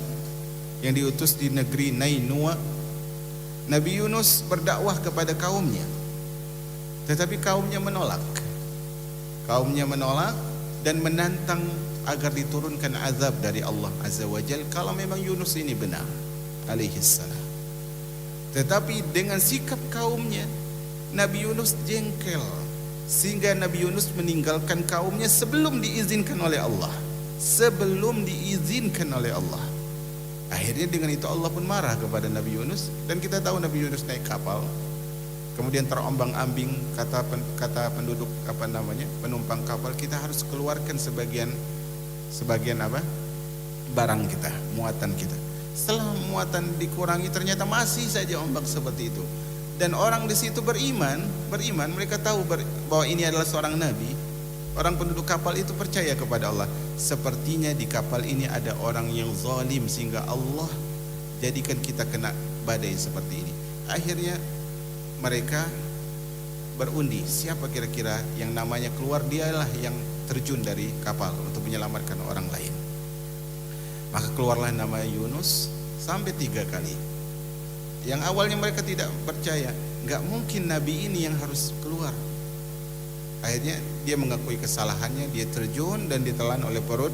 yang diutus di negeri Nainua. Nabi Yunus berdakwah kepada kaumnya, tetapi kaumnya menolak. Kaumnya menolak dan menantang agar diturunkan azab dari Allah Azza wa Jalla kalau memang Yunus ini benar alaihissalam. Tetapi dengan sikap kaumnya, Nabi Yunus jengkel sehingga Nabi Yunus meninggalkan kaumnya sebelum diizinkan oleh Allah. Sebelum diizinkan oleh Allah. Akhirnya dengan itu Allah pun marah kepada Nabi Yunus, dan kita tahu Nabi Yunus naik kapal, kemudian terombang-ambing kata penduduk penumpang kapal, kita harus keluarkan sebagian barang kita, muatan kita. Setelah muatan dikurangi, ternyata masih saja ombak seperti itu. Dan orang di situ beriman, mereka tahu bahwa ini adalah seorang nabi. Orang penduduk kapal itu percaya kepada Allah. Sepertinya di kapal ini ada orang yang zalim sehingga Allah jadikan kita kena badai seperti ini. Akhirnya mereka berundi, siapa kira-kira yang namanya keluar, dialah yang terjun dari kapal untuk menyelamatkan orang lain. Maka keluarlah nama Yunus sampai 3 kali. Yang awalnya mereka tidak percaya, nggak mungkin nabi ini yang harus keluar. Akhirnya dia mengakui kesalahannya, dia terjun dan ditelan oleh perut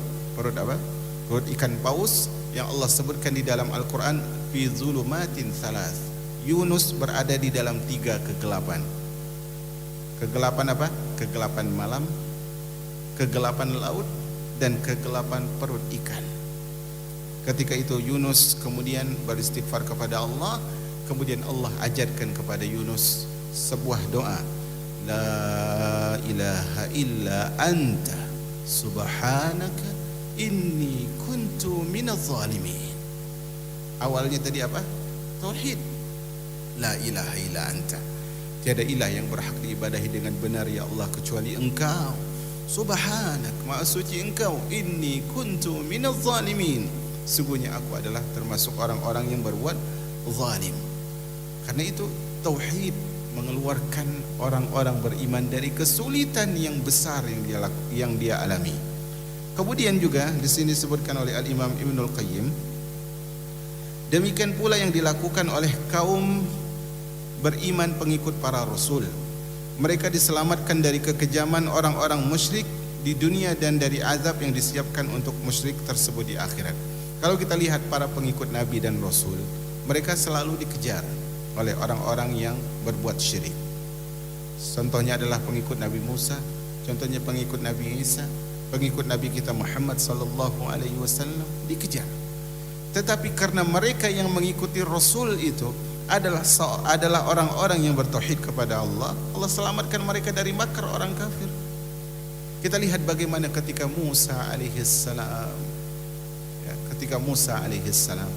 ikan paus yang Allah sebutkan di dalam Al-Quran, fi zulumatin salas. Yunus berada di dalam 3 kegelapan. Kegelapan apa? Kegelapan malam, kegelapan laut, dan kegelapan perut ikan. Ketika itu Yunus kemudian beristighfar kepada Allah. Kemudian Allah ajarkan kepada Yunus sebuah doa, la ilaha illa anta subhanaka inni kuntu minadh zalimin. Awalnya tadi apa? Tauhid. La ilaha illa anta, tiada ilah yang berhak diibadahi dengan benar ya Allah kecuali Engkau. Subhanak, maha suci Engkau. Inni kuntu minadh zalimin, sungguhnya aku adalah termasuk orang-orang yang berbuat zalim. Karena itu tauhid mengeluarkan orang-orang beriman dari kesulitan yang besar yang dia alami. Kemudian juga di sini disebutkan oleh Al-Imam Ibnul Qayyim, demikian pula yang dilakukan oleh kaum beriman pengikut para rasul. Mereka diselamatkan dari kekejaman orang-orang musyrik di dunia dan dari azab yang disiapkan untuk musyrik tersebut di akhirat. Kalau kita lihat para pengikut Nabi dan Rasul, mereka selalu dikejar oleh orang-orang yang berbuat syirik. Contohnya adalah pengikut Nabi Musa, contohnya pengikut Nabi Isa, pengikut Nabi kita Muhammad sallallahu alaihi wasallam dikejar. Tetapi karena mereka yang mengikuti Rasul itu adalah orang-orang yang bertauhid kepada Allah, Allah selamatkan mereka dari makar orang kafir. Kita lihat bagaimana ketika Musa alaihissalam, ya, ketika Musa alaihissalam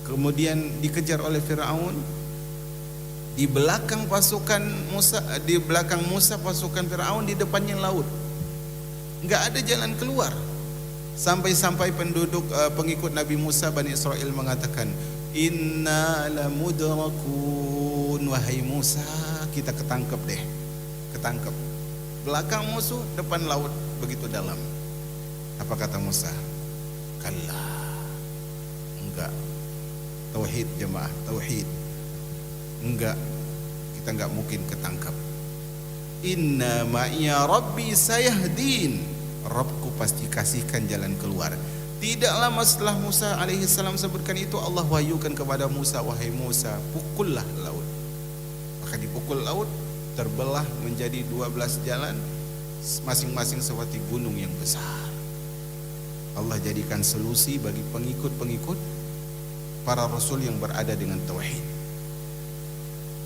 kemudian dikejar oleh Firaun, di belakang pasukan Musa, di belakang Musa pasukan Firaun, di depannya laut, nggak ada jalan keluar. Sampai-sampai penduduk pengikut Nabi Musa Bani Israel mengatakan, inna lamudrakun, wahai Musa, kita ketangkep deh, ketangkep. Belakang musuh, depan laut, begitu dalam. Apa kata Musa? Kalla, enggak. Tauhid jemaah, tauhid. Enggak, kita enggak mungkin ketangkap. Inna ma'iya rabbi sayahdin, Rabbku pasti kasihkan jalan keluar. Tidak lama setelah Musa alaihissalam sebutkan itu, Allah wahyukan kepada Musa, wahai Musa, pukullah laut. Maka dipukul laut, terbelah menjadi 12 jalan, masing-masing seperti gunung yang besar. Allah jadikan solusi bagi pengikut-pengikut para rasul yang berada dengan tauhid.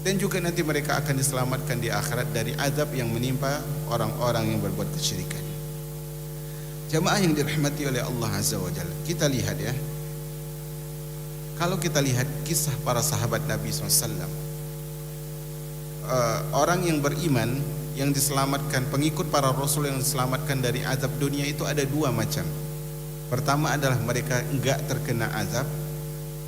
Dan juga nanti mereka akan diselamatkan di akhirat dari azab yang menimpa orang-orang yang berbuat kesyirikan. Jamaah yang dirahmati oleh Allah Azza wa Jalla, kita lihat ya, kalau kita lihat kisah para sahabat Nabi SAW, orang yang beriman yang diselamatkan, pengikut para rasul yang diselamatkan dari azab dunia itu ada dua macam. Pertama adalah mereka enggak terkena azab.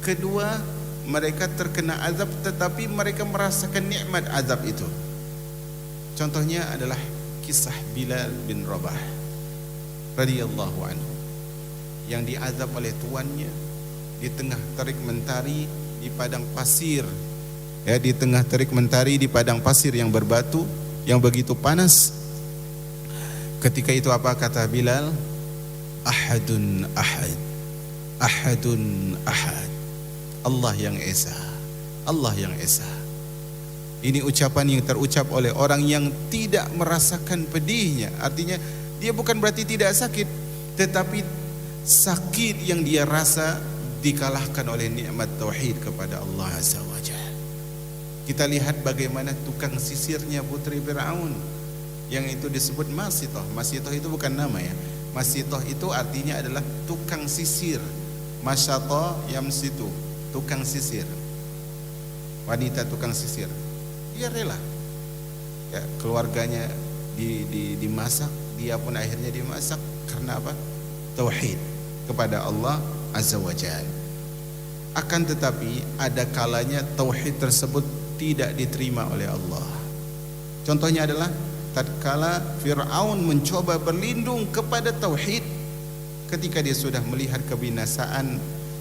Kedua, mereka terkena azab tetapi mereka merasakan nikmat azab itu. Contohnya adalah kisah Bilal bin Rabah radhiyallahu anhu yang diazab oleh tuannya di tengah terik mentari di padang pasir. Ya, di tengah terik mentari di padang pasir yang berbatu, yang begitu panas. Ketika itu apa kata Bilal? Ahadun ahad, ahadun ahad, Allah yang esa, Allah yang esa. Ini ucapan yang terucap oleh orang yang tidak merasakan pedihnya. Artinya dia bukan berarti tidak sakit, tetapi sakit yang dia rasa dikalahkan oleh nikmat tauhid kepada Allah Azza wa Jalla. Kita lihat bagaimana tukang sisirnya putri Firaun yang itu disebut Masitoh. Masitoh itu bukan nama ya. Masitoh itu artinya adalah tukang sisir. Masyatoh yamsitu, tukang sisir. Wanita tukang sisir. Dia rela. Ya, keluarganya dimasak, dia pun akhirnya dimasak karena apa? Tauhid kepada Allah Azza wa Jalla. Akan tetapi ada kalanya tauhid tersebut tidak diterima oleh Allah. Contohnya adalah tatkala Fir'aun mencoba berlindung kepada tauhid ketika dia sudah melihat kebinasaan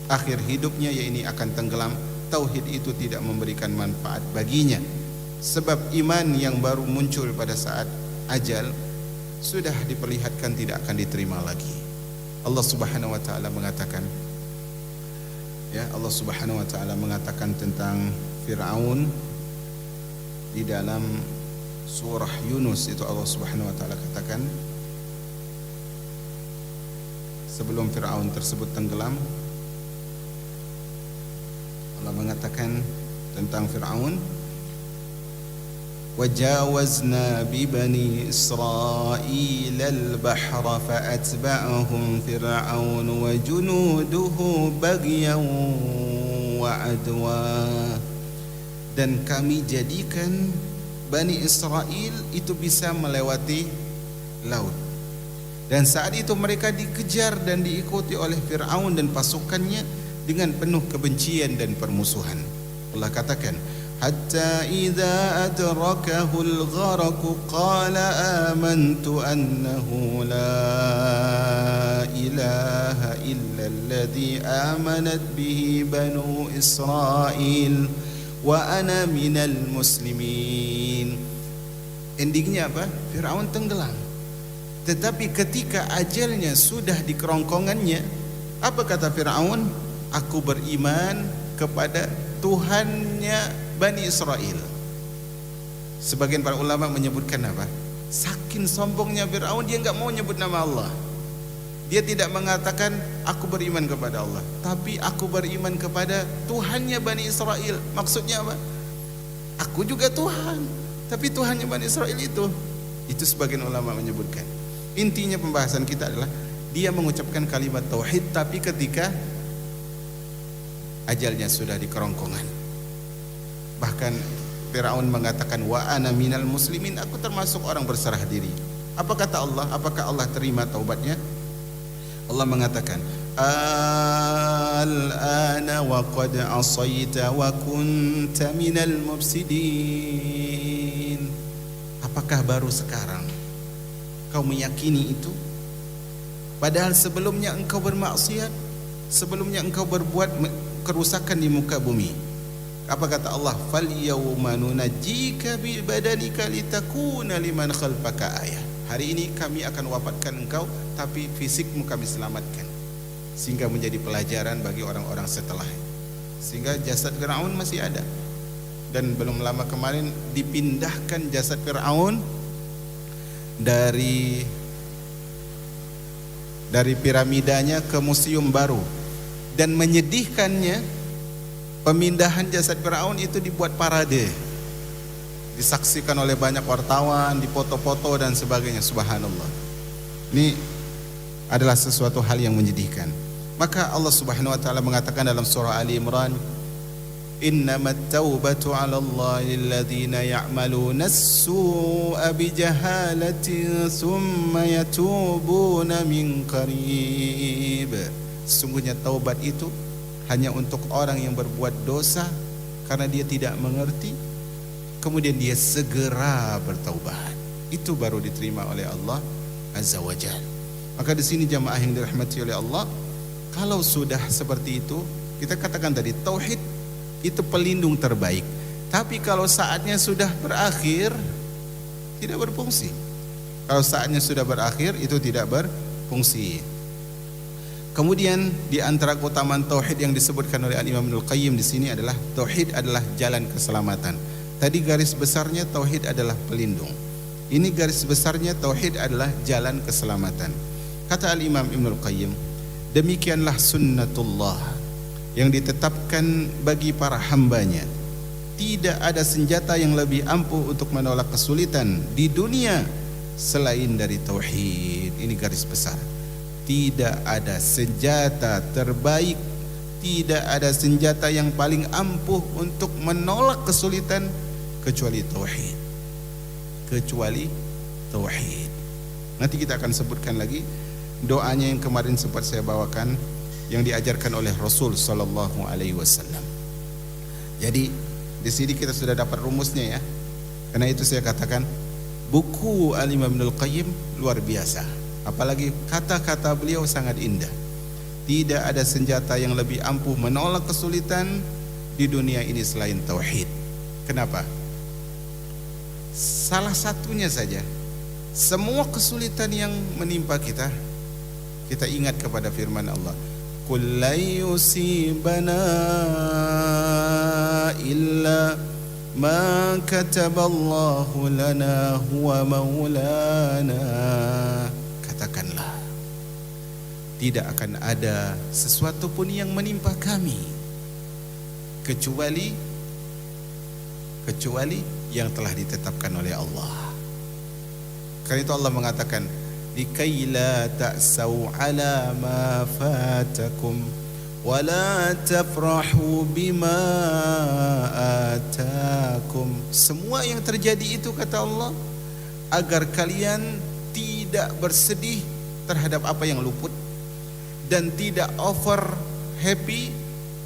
akhir hidupnya, yaitu akan tenggelam. Tauhid itu tidak memberikan manfaat baginya, sebab iman yang baru muncul pada saat ajal sudah diperlihatkan tidak akan diterima lagi. Allah Subhanahu wa taala mengatakan, ya, Allah Subhanahu wa taala mengatakan tentang Fir'aun di dalam surah Yunus. Itu Allah Subhanahu wa taala katakan sebelum Fir'aun tersebut tenggelam, Allah mengatakan tentang Fir'aun, وَجَاوَزْنَا بِبَنِي إِسْرَائِيلَ الْبَحْرَ فَأَتْبَعَهُمْ فِرْعَوْنُ وَجُنُودُهُ بَغْيًا وَعَدْوًا. Dan kami jadikan Bani Israel itu bisa melewati laut. Dan saat itu mereka dikejar dan diikuti oleh Fir'aun dan pasukannya dengan penuh kebencian dan permusuhan. Allah katakan, hatta idza adrakahu al-gharq qala amantu annahu la ilaha illa alladhi amanat bihi banu Israil wa ana minal muslimin. Endingnya apa? Fir'aun tenggelam. Tetapi ketika ajalnya sudah di kerongkongannya, apa kata Fir'aun? Aku beriman kepada Tuhannya Bani Israel. Sebagian para ulama menyebutkan apa? Saking sombongnya Fir'aun, dia enggak mau nyebut nama Allah. Dia tidak mengatakan aku beriman kepada Allah, tapi aku beriman kepada Tuhannya Bani Israel. Maksudnya apa? Aku juga Tuhan, tapi Tuhannya Bani Israel itu. Itu sebagian ulama menyebutkan. Intinya pembahasan kita adalah dia mengucapkan kalimat tauhid tapi ketika ajalnya sudah di kerongkongan. Bahkan Firaun mengatakan wa ana minal muslimin, aku termasuk orang berserah diri. Apa kata Allah? Apakah Allah terima taubatnya? Allah mengatakan al-ana wa qad asaita wa kunta minal mufsidin. Apakah baru sekarang kau meyakini itu? Padahal sebelumnya engkau bermaksiat, sebelumnya engkau berbuat kerusakan di muka bumi. Apa kata Allah? Fal yawma nunajjika bi badanika litakuna liman khalfaka ayah. Hari ini kami akan wafatkan engkau, tapi fisikmu kami selamatkan, sehingga menjadi pelajaran bagi orang-orang setelah. Sehingga jasad Firaun masih ada. Dan belum lama kemarin dipindahkan jasad Firaun dari piramidanya ke museum baru. Dan menyedihkannya, pemindahan jasad Firaun itu dibuat parade, disaksikan oleh banyak wartawan, dipoto-foto dan sebagainya. Subhanallah. Ini adalah sesuatu hal yang menyedihkan. Maka Allah Subhanahu wa taala mengatakan dalam surah Ali Imran, innamat taubatu 'ala Allahi lilladzina ya'maluna as-su'a bijahalatin thumma yatubuna min qarib. Sesungguhnya taubat itu hanya untuk orang yang berbuat dosa karena dia tidak mengerti, kemudian dia segera bertaubat. Itu baru diterima oleh Allah Azza wa Jalla. Maka di sini jamaah yang dirahmati oleh Allah, kalau sudah seperti itu, kita katakan tadi tauhid itu pelindung terbaik. Tapi kalau saatnya sudah berakhir, tidak berfungsi. Kalau saatnya sudah berakhir, itu tidak berfungsi. Kemudian di antara keutamaan tauhid yang disebutkan oleh Al-Imam Ibnul Qayyim di sini adalah tauhid adalah jalan keselamatan. Tadi garis besarnya tauhid adalah pelindung. Ini garis besarnya tauhid adalah jalan keselamatan. Kata Al-Imam Ibnul Qayyim, demikianlah sunnatullah yang ditetapkan bagi para hambanya. Tidak ada senjata yang lebih ampuh untuk menolak kesulitan di dunia selain dari tauhid. Ini garis besar. Tidak ada senjata terbaik, tidak ada senjata yang paling ampuh untuk menolak kesulitan kecuali tauhid. Kecuali tauhid. Nanti kita akan sebutkan lagi doanya yang kemarin sempat saya bawakan, yang diajarkan oleh Rasul sallallahu alaihi wasallam. Jadi di sini kita sudah dapat rumusnya ya. Karena itu saya katakan buku Al-Imam Ibnul Qayyim luar biasa. Apalagi kata-kata beliau sangat indah. Tidak ada senjata yang lebih ampuh menolak kesulitan di dunia ini selain tauhid. Kenapa? Salah satunya saja, semua kesulitan yang menimpa kita, kita ingat kepada firman Allah, qul la yusibana illa ma kataballahu lana huwa maulana. Katakanlah, tidak akan ada sesuatu pun yang menimpa kami kecuali yang telah ditetapkan oleh Allah. Karena itu Allah mengatakan, likai la ta'sau ala ma fatakum wa la tafrahu bima atakum. Semua yang terjadi itu, kata Allah, agar kalian tidak bersedih terhadap apa yang luput dan tidak over happy,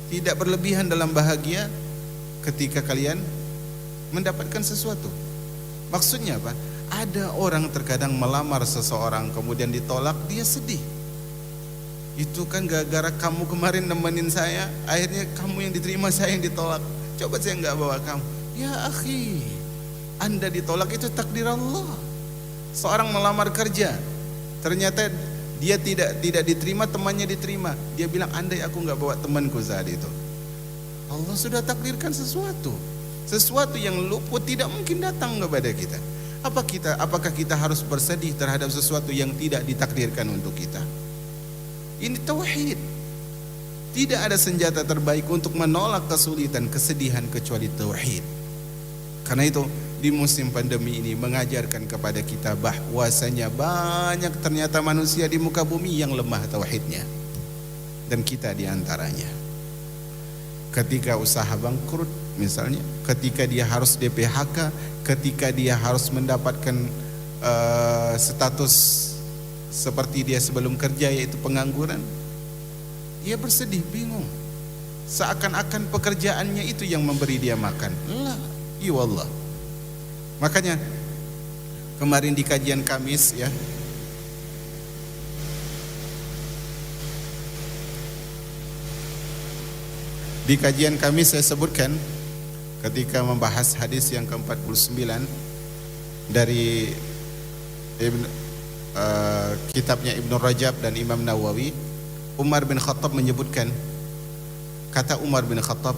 tidak berlebihan dalam bahagia ketika kalian mendapatkan sesuatu. Maksudnya apa? Ada orang terkadang melamar seseorang kemudian ditolak, dia sedih. Itu kan gara-gara kamu kemarin nemenin saya, akhirnya kamu yang diterima, saya yang ditolak. Coba saya nggak bawa kamu. Ya akhi, Anda ditolak itu takdir Allah. Seorang melamar kerja, ternyata dia tidak diterima, temannya diterima. Dia bilang, andai aku nggak bawa temanku saat itu. Allah sudah takdirkan sesuatu yang luput tidak mungkin datang kepada kita. Apakah kita harus bersedih terhadap sesuatu yang tidak ditakdirkan untuk kita? Ini tauhid. Tidak ada senjata terbaik untuk menolak kesulitan, kesedihan kecuali tauhid. Karena itu di musim pandemi ini mengajarkan kepada kita bahwasanya banyak ternyata manusia di muka bumi yang lemah tauhidnya, dan kita di antaranya. Ketika usaha bangkrut misalnya, ketika dia harus DPHK, ketika dia harus mendapatkan status seperti dia sebelum kerja, yaitu pengangguran, dia bersedih, bingung, seakan-akan pekerjaannya itu yang memberi dia makan. La, iya wallah. Makanya kemarin di kajian Kamis ya, di kajian Kamis saya sebutkan ketika membahas hadis yang ke-49 dari kitabnya Ibnu Rajab dan Imam Nawawi, Umar bin Khattab menyebutkan, kata Umar bin Khattab,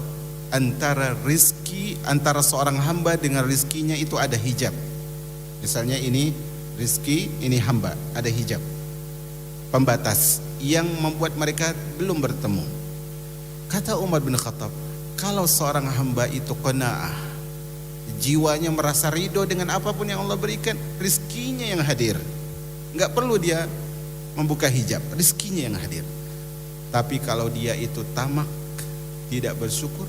antara seorang hamba dengan rizkinya itu ada hijab. Misalnya ini rizki, ini hamba, ada hijab, pembatas yang membuat mereka belum bertemu. Kata Umar bin Khattab, kalau seorang hamba itu qanaah, jiwanya merasa ridho dengan apapun yang Allah berikan, rizkinya yang hadir, nggak perlu dia membuka hijab, rizkinya yang hadir. Tapi kalau dia itu tamak, tidak bersyukur,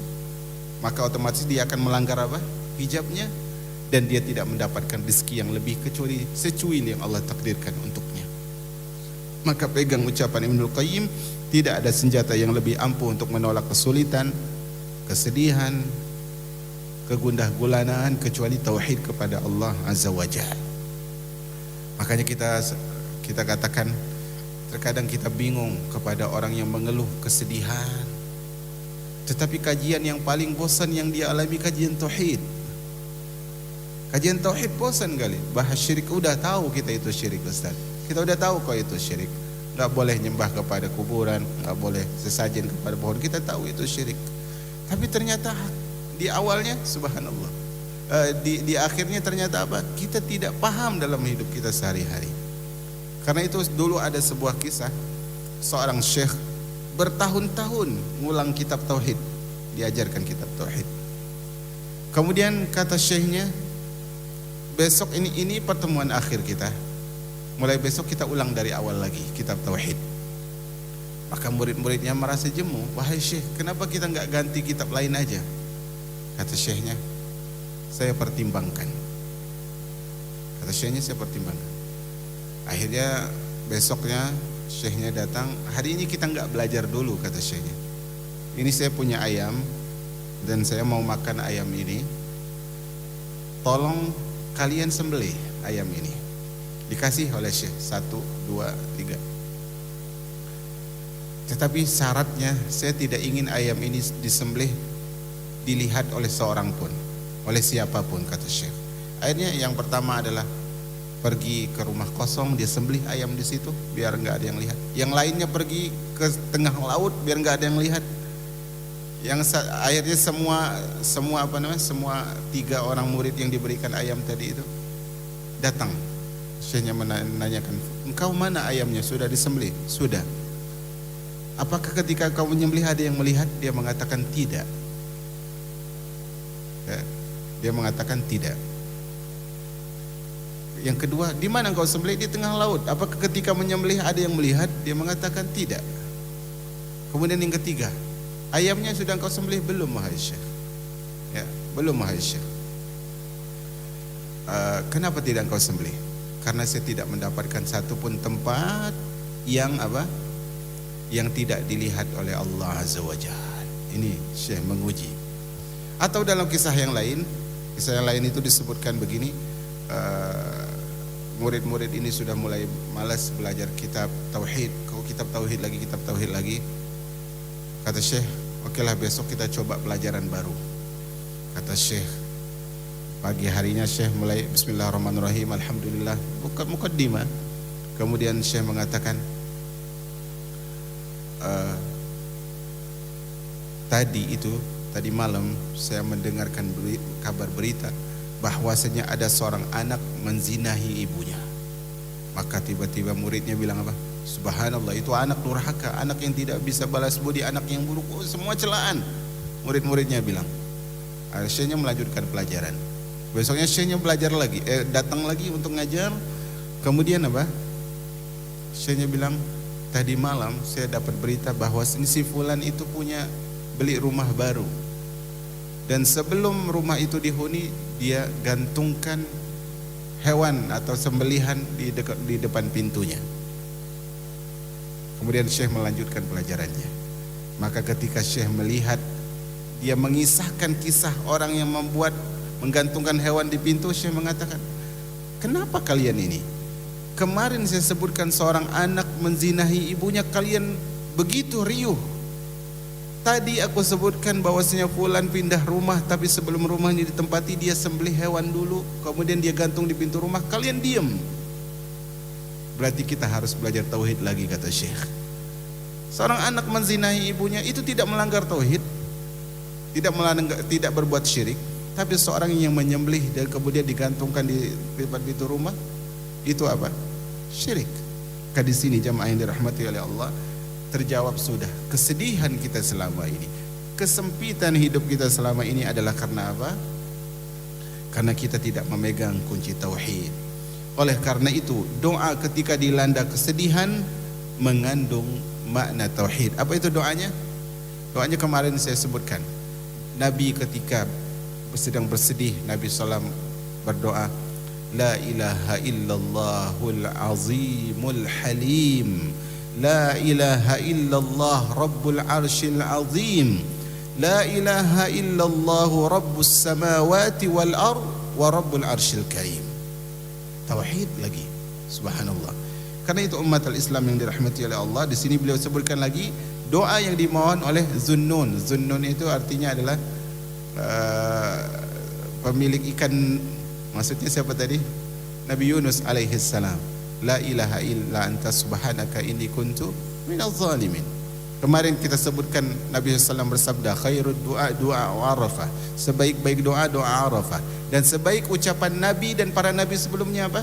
maka otomatis dia akan melanggar apa? Hijabnya, dan dia tidak mendapatkan rezeki yang lebih kecuali secuil yang Allah takdirkan untuknya. Maka pegang ucapan Ibnul Qayyim, tidak ada senjata yang lebih ampuh untuk menolak kesulitan, kesedihan, kegundah gulanaan kecuali tauhid kepada Allah Azza wa Jalla. Makanya kita katakan, terkadang kita bingung kepada orang yang mengeluh kesedihan, tetapi kajian yang paling bosan yang dia alami kajian tauhid. Kajian tauhid bosan kali. Bahas syirik, udah tahu kita itu syirik, Ustaz. Kita udah tahu kok itu syirik. Enggak boleh nyembah kepada kuburan, enggak boleh sesajen kepada pohon. Kita tahu itu syirik. Tapi ternyata di awalnya subhanallah, di akhirnya ternyata apa? Kita tidak paham dalam hidup kita sehari-hari. Karena itu dulu ada sebuah kisah, seorang syekh bertahun-tahun ngulang kitab tauhid, diajarkan kitab tauhid. Kemudian kata syekhnya, besok ini pertemuan akhir kita, mulai besok kita ulang dari awal lagi kitab tauhid. Maka murid-muridnya merasa jemu, wahai syekh, kenapa kita nggak ganti kitab lain aja? Kata syekhnya, saya pertimbangkan. Kata syekhnya, saya pertimbangkan. Akhirnya besoknya syekhnya datang, hari ini kita nggak belajar dulu, kata syekhnya. Ini saya punya ayam dan saya mau makan ayam ini. Tolong kalian sembelih ayam ini. Dikasih oleh syekh 1, 2, 3. Tetapi syaratnya, saya tidak ingin ayam ini disembelih dilihat oleh seorang pun, oleh siapapun, kata syekh. Akhirnya yang pertama adalah pergi ke rumah kosong, dia sembelih ayam di situ biar nggak ada yang lihat. Yang lainnya pergi ke tengah laut biar nggak ada yang lihat. Akhirnya semua 3 orang murid yang diberikan ayam tadi itu datang. Syekhnya menanyakan, engkau mana ayamnya? Sudah disembelih? Sudah. Apakah ketika kau menyembelih ada yang melihat? Dia mengatakan tidak. Dia mengatakan tidak. Yang kedua, di mana engkau sembelih? Di tengah laut. Apakah ketika menyembelih ada yang melihat? Dia mengatakan tidak. Kemudian yang ketiga, ayamnya sudah engkau sembelih? Belum, wahai syekh. Ya, belum, wahai syekh. Kenapa tidak engkau sembelih? Karena saya tidak mendapatkan satupun tempat yang yang tidak dilihat oleh Allah Azza wa Jalla. Ini syekh menguji. Atau dalam kisah yang lain itu disebutkan begini, murid-murid ini sudah mulai malas belajar kitab tauhid. Kalau kitab tauhid lagi, kata syekh, okelah besok kita coba pelajaran baru. Kata syekh, pagi harinya syekh mulai bismillahirrahmanirrahim, alhamdulillah, bukan mukaddimah. Kemudian syekh mengatakan, tadi malam saya mendengarkan kabar berita bahwasanya ada seorang anak menzinahi ibunya. Maka tiba-tiba muridnya bilang apa? Subhanallah, itu anak durhaka, anak yang tidak bisa balas budi, anak yang buruk, semua celaan. Murid-muridnya bilang. Akhirnya melanjutkan pelajaran. Besoknya syekhnya belajar lagi, datang lagi untuk ngajar. Kemudian apa? Syekhnya bilang, tadi malam saya dapat berita bahwa si fulan itu punya beli rumah baru. Dan sebelum rumah itu dihuni, dia gantungkan hewan atau sembelihan di depan pintunya. Kemudian Syekh melanjutkan pelajarannya. Maka ketika Syekh melihat dia mengisahkan kisah orang yang menggantungkan hewan di pintu, Syekh mengatakan, kenapa kalian ini? Kemarin saya sebutkan seorang anak menzinahi ibunya, kalian begitu riuh. Tadi aku sebutkan bahwasanya fulan pindah rumah, tapi sebelum rumahnya ditempati dia sembelih hewan dulu, kemudian dia gantung di pintu rumah, kalian diam. Berarti kita harus belajar tauhid lagi, kata Syekh. Seorang anak menzinahi ibunya itu tidak melanggar tauhid, tidak berbuat syirik, tapi seorang yang menyembelih dan kemudian digantungkan di depan pintu rumah, itu apa? Syirik. Di sini jamaah yang dirahmati oleh Allah, terjawab sudah kesedihan kita selama ini, kesempitan hidup kita selama ini adalah karena apa? Karena kita tidak memegang kunci tauhid. Oleh karena itu, doa ketika dilanda kesedihan mengandung makna tauhid. Apa itu doanya? Doanya kemarin saya sebutkan. Nabi ketika sedang bersedih, Nabi SAW berdoa, La ilaha illallahul azimul halim, La ilaha illallah rabbul arshil azim, La ilaha illallah rabbus samawati wal ard wa rabbul arshil karim. Tauhid lagi, subhanallah. Karena itu umat al-Islam yang dirahmati oleh Allah, di sini beliau sebutkan lagi doa yang dimohon oleh Zunnun. Zunnun itu artinya adalah pemilik ikan. Maksudnya siapa tadi? Nabi Yunus alaihi salam. La ilaha illa anta subhanaka inni kuntu minadh zalimin. Kemarin kita sebutkan Nabi SAW bersabda, khairud du'a du'a Arafah. Sebaik-baik doa doa Arafah. Dan sebaik ucapan Nabi dan para Nabi sebelumnya apa?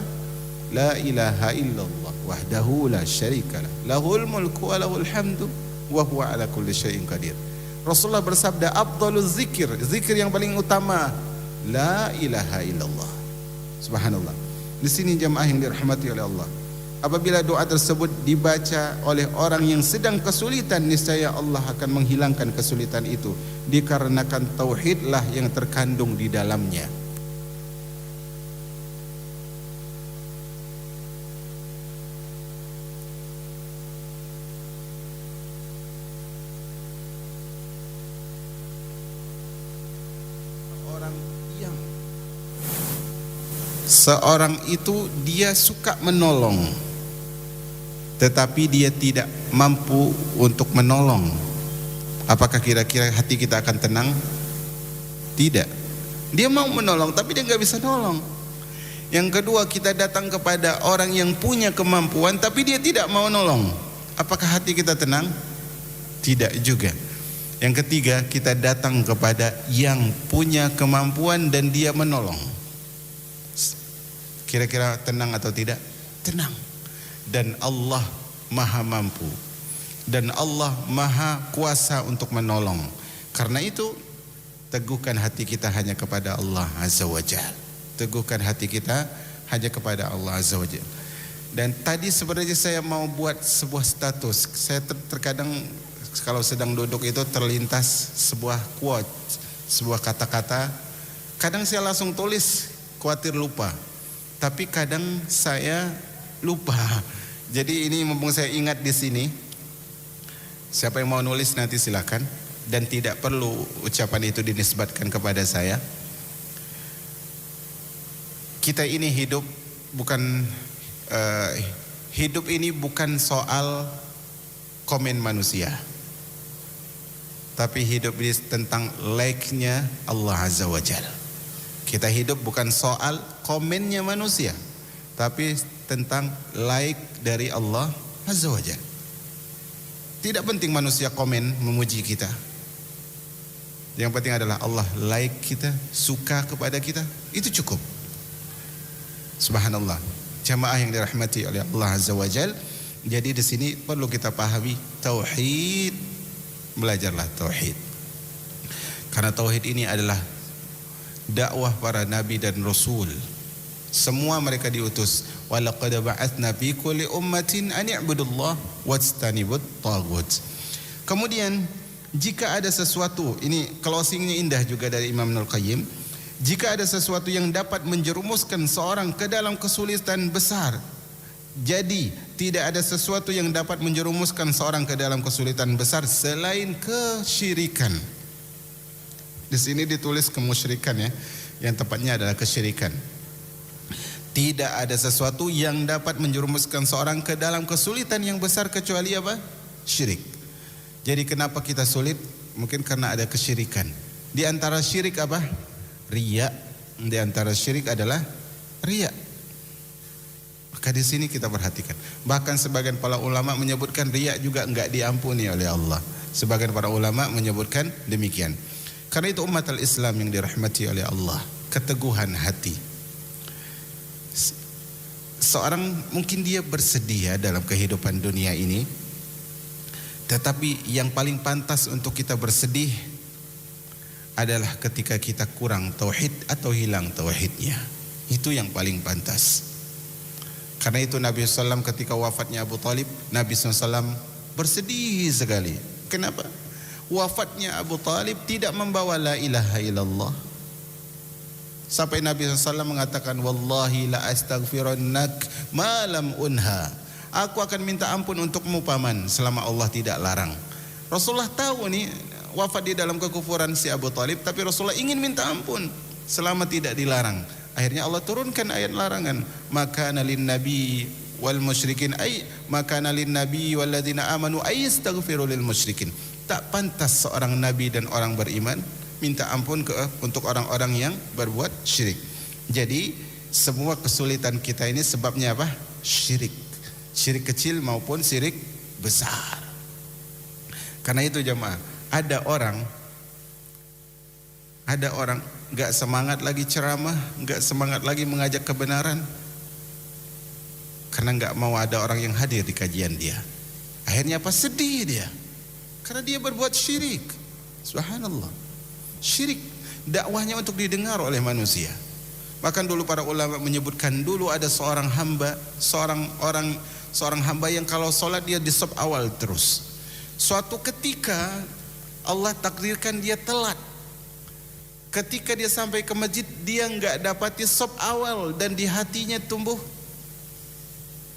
La ilaha illallah wahdahu la syarikalah, lahul mulku wa lahul hamdu wa huwa ala kulli syai'in qadir. Rasulullah bersabda, afdaluz zikir, zikir yang paling utama, la ilaha illallah. Subhanallah. Di sini jamaah yang dirahmati oleh Allah, apabila doa tersebut dibaca oleh orang yang sedang kesulitan, niscaya Allah akan menghilangkan kesulitan itu, dikarenakan tauhidlah yang terkandung di dalamnya. Seorang itu dia suka menolong, tetapi dia tidak mampu untuk menolong. Apakah kira-kira hati kita akan tenang? Tidak. Dia mau menolong tapi dia nggak bisa nolong. Yang kedua, kita datang kepada orang yang punya kemampuan tapi dia tidak mau nolong. Apakah hati kita tenang? Tidak juga. Yang ketiga, kita datang kepada yang punya kemampuan dan dia menolong. Kira-kira tenang atau tidak? Tenang. Dan Allah maha mampu, dan Allah maha kuasa untuk menolong. Karena itu teguhkan hati kita hanya kepada Allah Azza wa Jalla. Teguhkan hati kita hanya kepada Allah Azza wa Jalla. Dan tadi sebenarnya saya mau buat sebuah status. Saya terkadang kalau sedang duduk itu terlintas sebuah quote, sebuah kata-kata. Kadang saya langsung tulis, khawatir lupa. Tapi kadang saya lupa. Jadi ini mumpung saya ingat di sini, siapa yang mau nulis nanti silakan, dan tidak perlu ucapan itu dinisbatkan kepada saya. Kita ini hidup ini bukan soal komen manusia, tapi hidup ini tentang like-nya Allah Azza wa Jalla. Kita hidup bukan soal komennya manusia, tapi tentang like dari Allah Azza wa Jalla. Tidak penting manusia komen memuji kita. Yang penting adalah Allah like kita, suka kepada kita, itu cukup. Subhanallah. Jamaah yang dirahmati oleh Allah Azza wa Jalla. Jadi di sini perlu kita pahami tauhid. Belajarlah tauhid. Karena tauhid ini adalah dakwah para nabi dan rasul. Semua mereka diutus. Walaqad ba'atsna fi kulli ummatin an i'budullah wajtanibut taghut. Kemudian jika ada sesuatu, ini closingnya indah juga dari Imam Ibnul Qayyim. Jika ada sesuatu yang dapat menjerumuskan seorang ke dalam kesulitan besar, jadi tidak ada sesuatu yang dapat menjerumuskan seorang ke dalam kesulitan besar selain kesyirikan. Di sini ditulis kemusyrikan ya, yang tepatnya adalah kesyirikan. Tidak ada sesuatu yang dapat menjerumuskan seorang ke dalam kesulitan yang besar kecuali apa? Syirik. Jadi kenapa kita sulit? Mungkin karena ada kesyirikan. Di antara syirik apa? Riya. Di antara syirik adalah riya. Maka di sini kita perhatikan. Bahkan sebagian para ulama menyebutkan riya juga enggak diampuni oleh Allah. Sebagian para ulama menyebutkan demikian. Karena itu umat al-Islam yang dirahmati oleh Allah, keteguhan hati. Seorang mungkin dia bersedia dalam kehidupan dunia ini, tetapi yang paling pantas untuk kita bersedih adalah ketika kita kurang tauhid atau hilang tauhidnya. Itu yang paling pantas. Karena itu Nabi SAW ketika wafatnya Abu Talib, Nabi SAW bersedih sekali. Kenapa? Wafatnya Abu Talib tidak membawa la ilaha illallah. Sampai Nabi SAW mengatakan, wallahi la astaghfirannak ma lam unha. Aku akan minta ampun untukmu paman selama Allah tidak larang. Rasulullah tahu nih wafat di dalam kekufuran si Abu Talib, tapi Rasulullah ingin minta ampun selama tidak dilarang. Akhirnya Allah turunkan ayat larangan. Maka nalin nabi wal musyrikin ay maka nalin nabi wal ladzina amanu ay yastaghfiru lil musyrikin. Tak pantas seorang nabi dan orang beriman minta ampun untuk orang-orang yang berbuat syirik. Jadi semua kesulitan kita ini sebabnya apa? Syirik. Syirik kecil maupun syirik besar. Karena itu jemaah, ada orang gak semangat lagi ceramah, gak semangat lagi mengajak kebenaran, karena gak mau ada orang yang hadir di kajian dia. Akhirnya apa? Sedih dia, karena dia berbuat syirik. Subhanallah. Syirik, dakwahnya untuk didengar oleh manusia. Bahkan dulu para ulama menyebutkan, dulu ada seorang hamba, seorang hamba yang kalau sholat dia di saf awal terus. Suatu ketika Allah takdirkan dia telat. Ketika dia sampai ke masjid, dia enggak dapati saf awal, dan di hatinya tumbuh,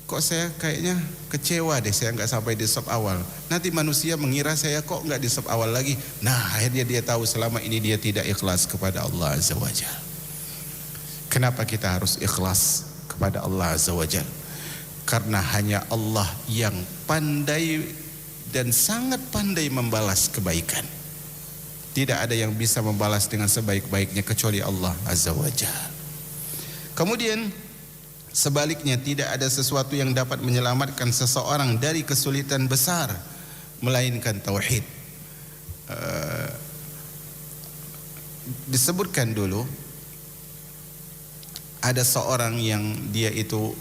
kok saya kayaknya kecewa deh, saya enggak sampai di saf awal. Nanti manusia mengira saya kok enggak di saf awal lagi. Nah, akhirnya dia tahu selama ini dia tidak ikhlas kepada Allah Azza wa Jalla. Kenapa kita harus ikhlas kepada Allah Azza wa Jalla? Karena hanya Allah yang pandai dan sangat pandai membalas kebaikan. Tidak ada yang bisa membalas dengan sebaik-baiknya kecuali Allah Azza wa Jalla. Kemudian sebaliknya, tidak ada sesuatu yang dapat menyelamatkan seseorang dari kesulitan besar melainkan tauhid. Disebutkan dulu ada seorang yang dia itu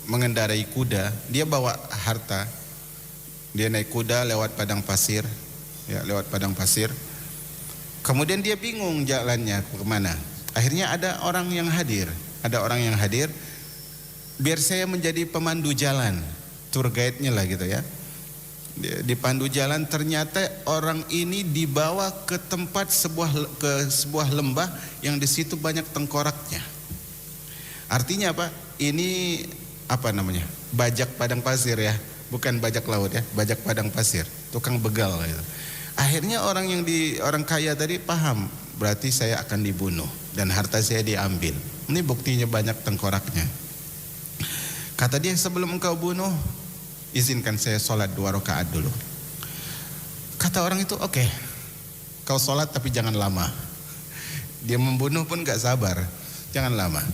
mengendarai kuda. Dia bawa harta. Dia naik kuda lewat padang pasir, Kemudian dia bingung jalannya kemana. Akhirnya ada orang yang hadir. Biar saya menjadi pemandu jalan, tour guide-nya lah gitu ya. Dipandu jalan, ternyata orang ini dibawa ke tempat sebuah lembah yang di situ banyak tengkoraknya. Artinya apa? Ini bajak padang pasir ya, bukan bajak laut ya, bajak padang pasir, tukang begal gitu. Akhirnya orang kaya tadi paham, berarti saya akan dibunuh dan harta saya diambil. Ini buktinya banyak tengkoraknya. Kata dia, sebelum engkau bunuh, izinkan saya sholat 2 rakaat dulu. Kata orang itu, oke, kau sholat tapi jangan lama. Dia membunuh pun gak sabar, jangan lama.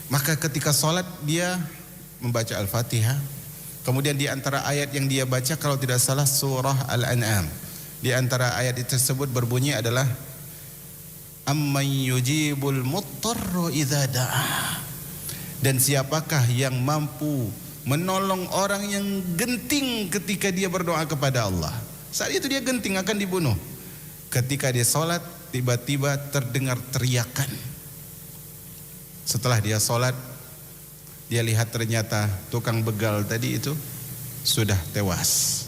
Maka ketika sholat dia membaca Al-Fatihah. Kemudian di antara ayat yang dia baca, kalau tidak salah surah Al-An'am, di antara ayat tersebut berbunyi adalah amman yujibul muttarra idza da'a. Dan siapakah yang mampu menolong orang yang genting ketika dia berdoa kepada Allah. Saat itu dia genting akan dibunuh. Ketika dia sholat, tiba-tiba terdengar teriakan. Setelah dia sholat, dia lihat ternyata tukang begal tadi itu sudah tewas.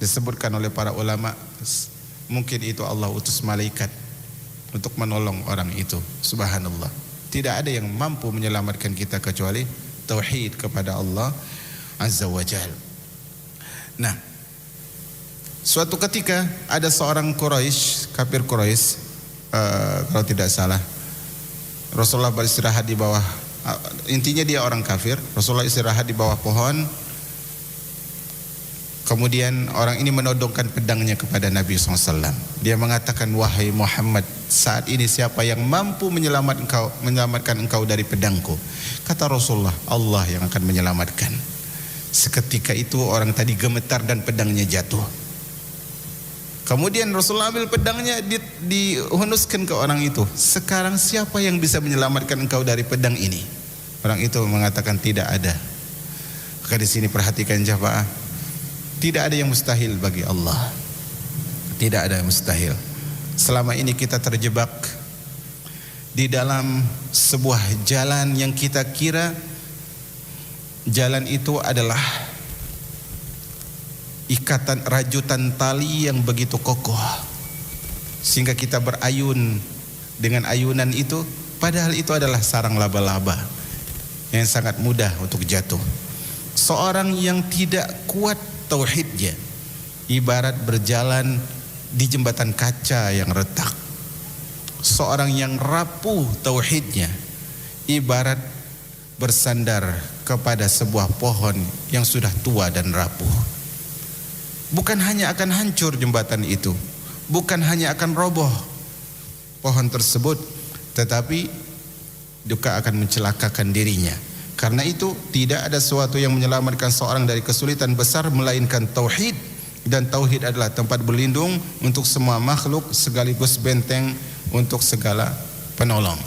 Disebutkan oleh para ulama, mungkin itu Allah utus malaikat untuk menolong orang itu. Subhanallah. Tidak ada yang mampu menyelamatkan kita kecuali tauhid kepada Allah Azza wa Jalla. Nah, suatu ketika ada seorang Quraisy, kafir Quraisy, kalau tidak salah, Rasulullah beristirahat di bawah, intinya dia orang kafir. Rasulullah istirahat di bawah pohon. Kemudian orang ini menodongkan pedangnya kepada Nabi SAW. Dia mengatakan, wahai Muhammad, saat ini siapa yang mampu menyelamatkan engkau dari pedangku? Kata Rasulullah, Allah yang akan menyelamatkan. Seketika itu orang tadi gemetar dan pedangnya jatuh. Kemudian Rasulullah ambil pedangnya, dihunuskan ke orang itu. Sekarang siapa yang bisa menyelamatkan engkau dari pedang ini? Orang itu mengatakan tidak ada. Maka di sini perhatikan jamaah, tidak ada yang mustahil bagi Allah. Tidak ada yang mustahil. Selama ini kita terjebak di dalam sebuah jalan yang kita kira jalan itu adalah ikatan rajutan tali yang begitu kokoh sehingga kita berayun dengan ayunan itu, padahal itu adalah sarang laba-laba yang sangat mudah untuk jatuh. Seorang yang tidak kuat tauhidnya ibarat berjalan di jembatan kaca yang retak. Seorang yang rapuh tauhidnya ibarat bersandar kepada sebuah pohon yang sudah tua dan rapuh. Bukan hanya akan hancur jembatan itu, bukan hanya akan roboh pohon tersebut, tetapi juga akan mencelakakan dirinya. Karena itu tidak ada sesuatu yang menyelamatkan seorang dari kesulitan besar melainkan tauhid, dan tauhid adalah tempat berlindung untuk semua makhluk sekaligus benteng untuk segala penolong.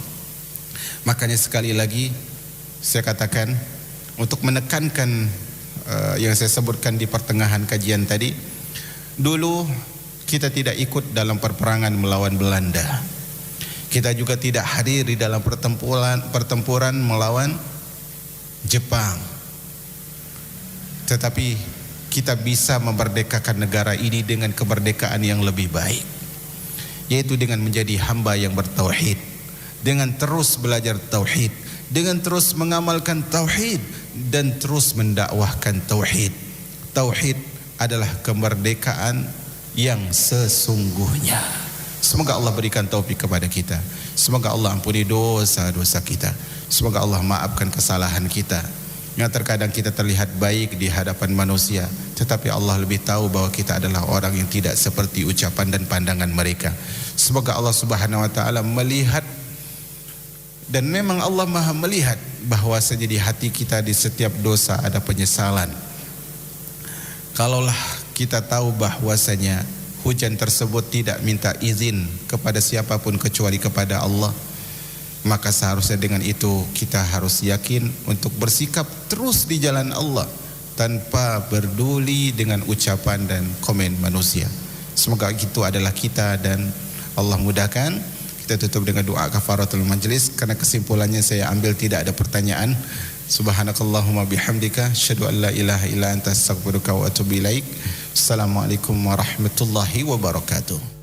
Makanya sekali lagi saya katakan, untuk menekankan yang saya sebutkan di pertengahan kajian tadi, dulu kita tidak ikut dalam perperangan melawan Belanda. Kita juga tidak hadir di dalam pertempuran melawan Jepang. Tetapi kita bisa memerdekakan negara ini dengan kemerdekaan yang lebih baik, yaitu dengan menjadi hamba yang bertauhid, dengan terus belajar tauhid, dengan terus mengamalkan tauhid, dan terus mendakwahkan tauhid. Tauhid adalah kemerdekaan yang sesungguhnya. Semoga Allah berikan taufik kepada kita. Semoga Allah ampuni dosa-dosa kita. Semoga Allah maafkan kesalahan kita. Yang terkadang kita terlihat baik di hadapan manusia, tetapi Allah lebih tahu bahwa kita adalah orang yang tidak seperti ucapan dan pandangan mereka. Semoga Allah Subhanahu wa taala melihat, dan memang Allah Maha melihat, bahwasanya di hati kita di setiap dosa ada penyesalan. Kalaulah kita tahu bahwasanya hujan tersebut tidak minta izin kepada siapapun kecuali kepada Allah, maka seharusnya dengan itu kita harus yakin untuk bersikap terus di jalan Allah tanpa peduli dengan ucapan dan komen manusia. Semoga itu adalah kita, dan Allah mudahkan. Kita tutup dengan doa kafaratul majlis, karena kesimpulannya saya ambil tidak ada pertanyaan. Subhanakallahumma bihamdika asyhadu an la ilaha illa anta astaghfiruka wa atubu ilaik. Assalamualaikum warahmatullahi wabarakatuh.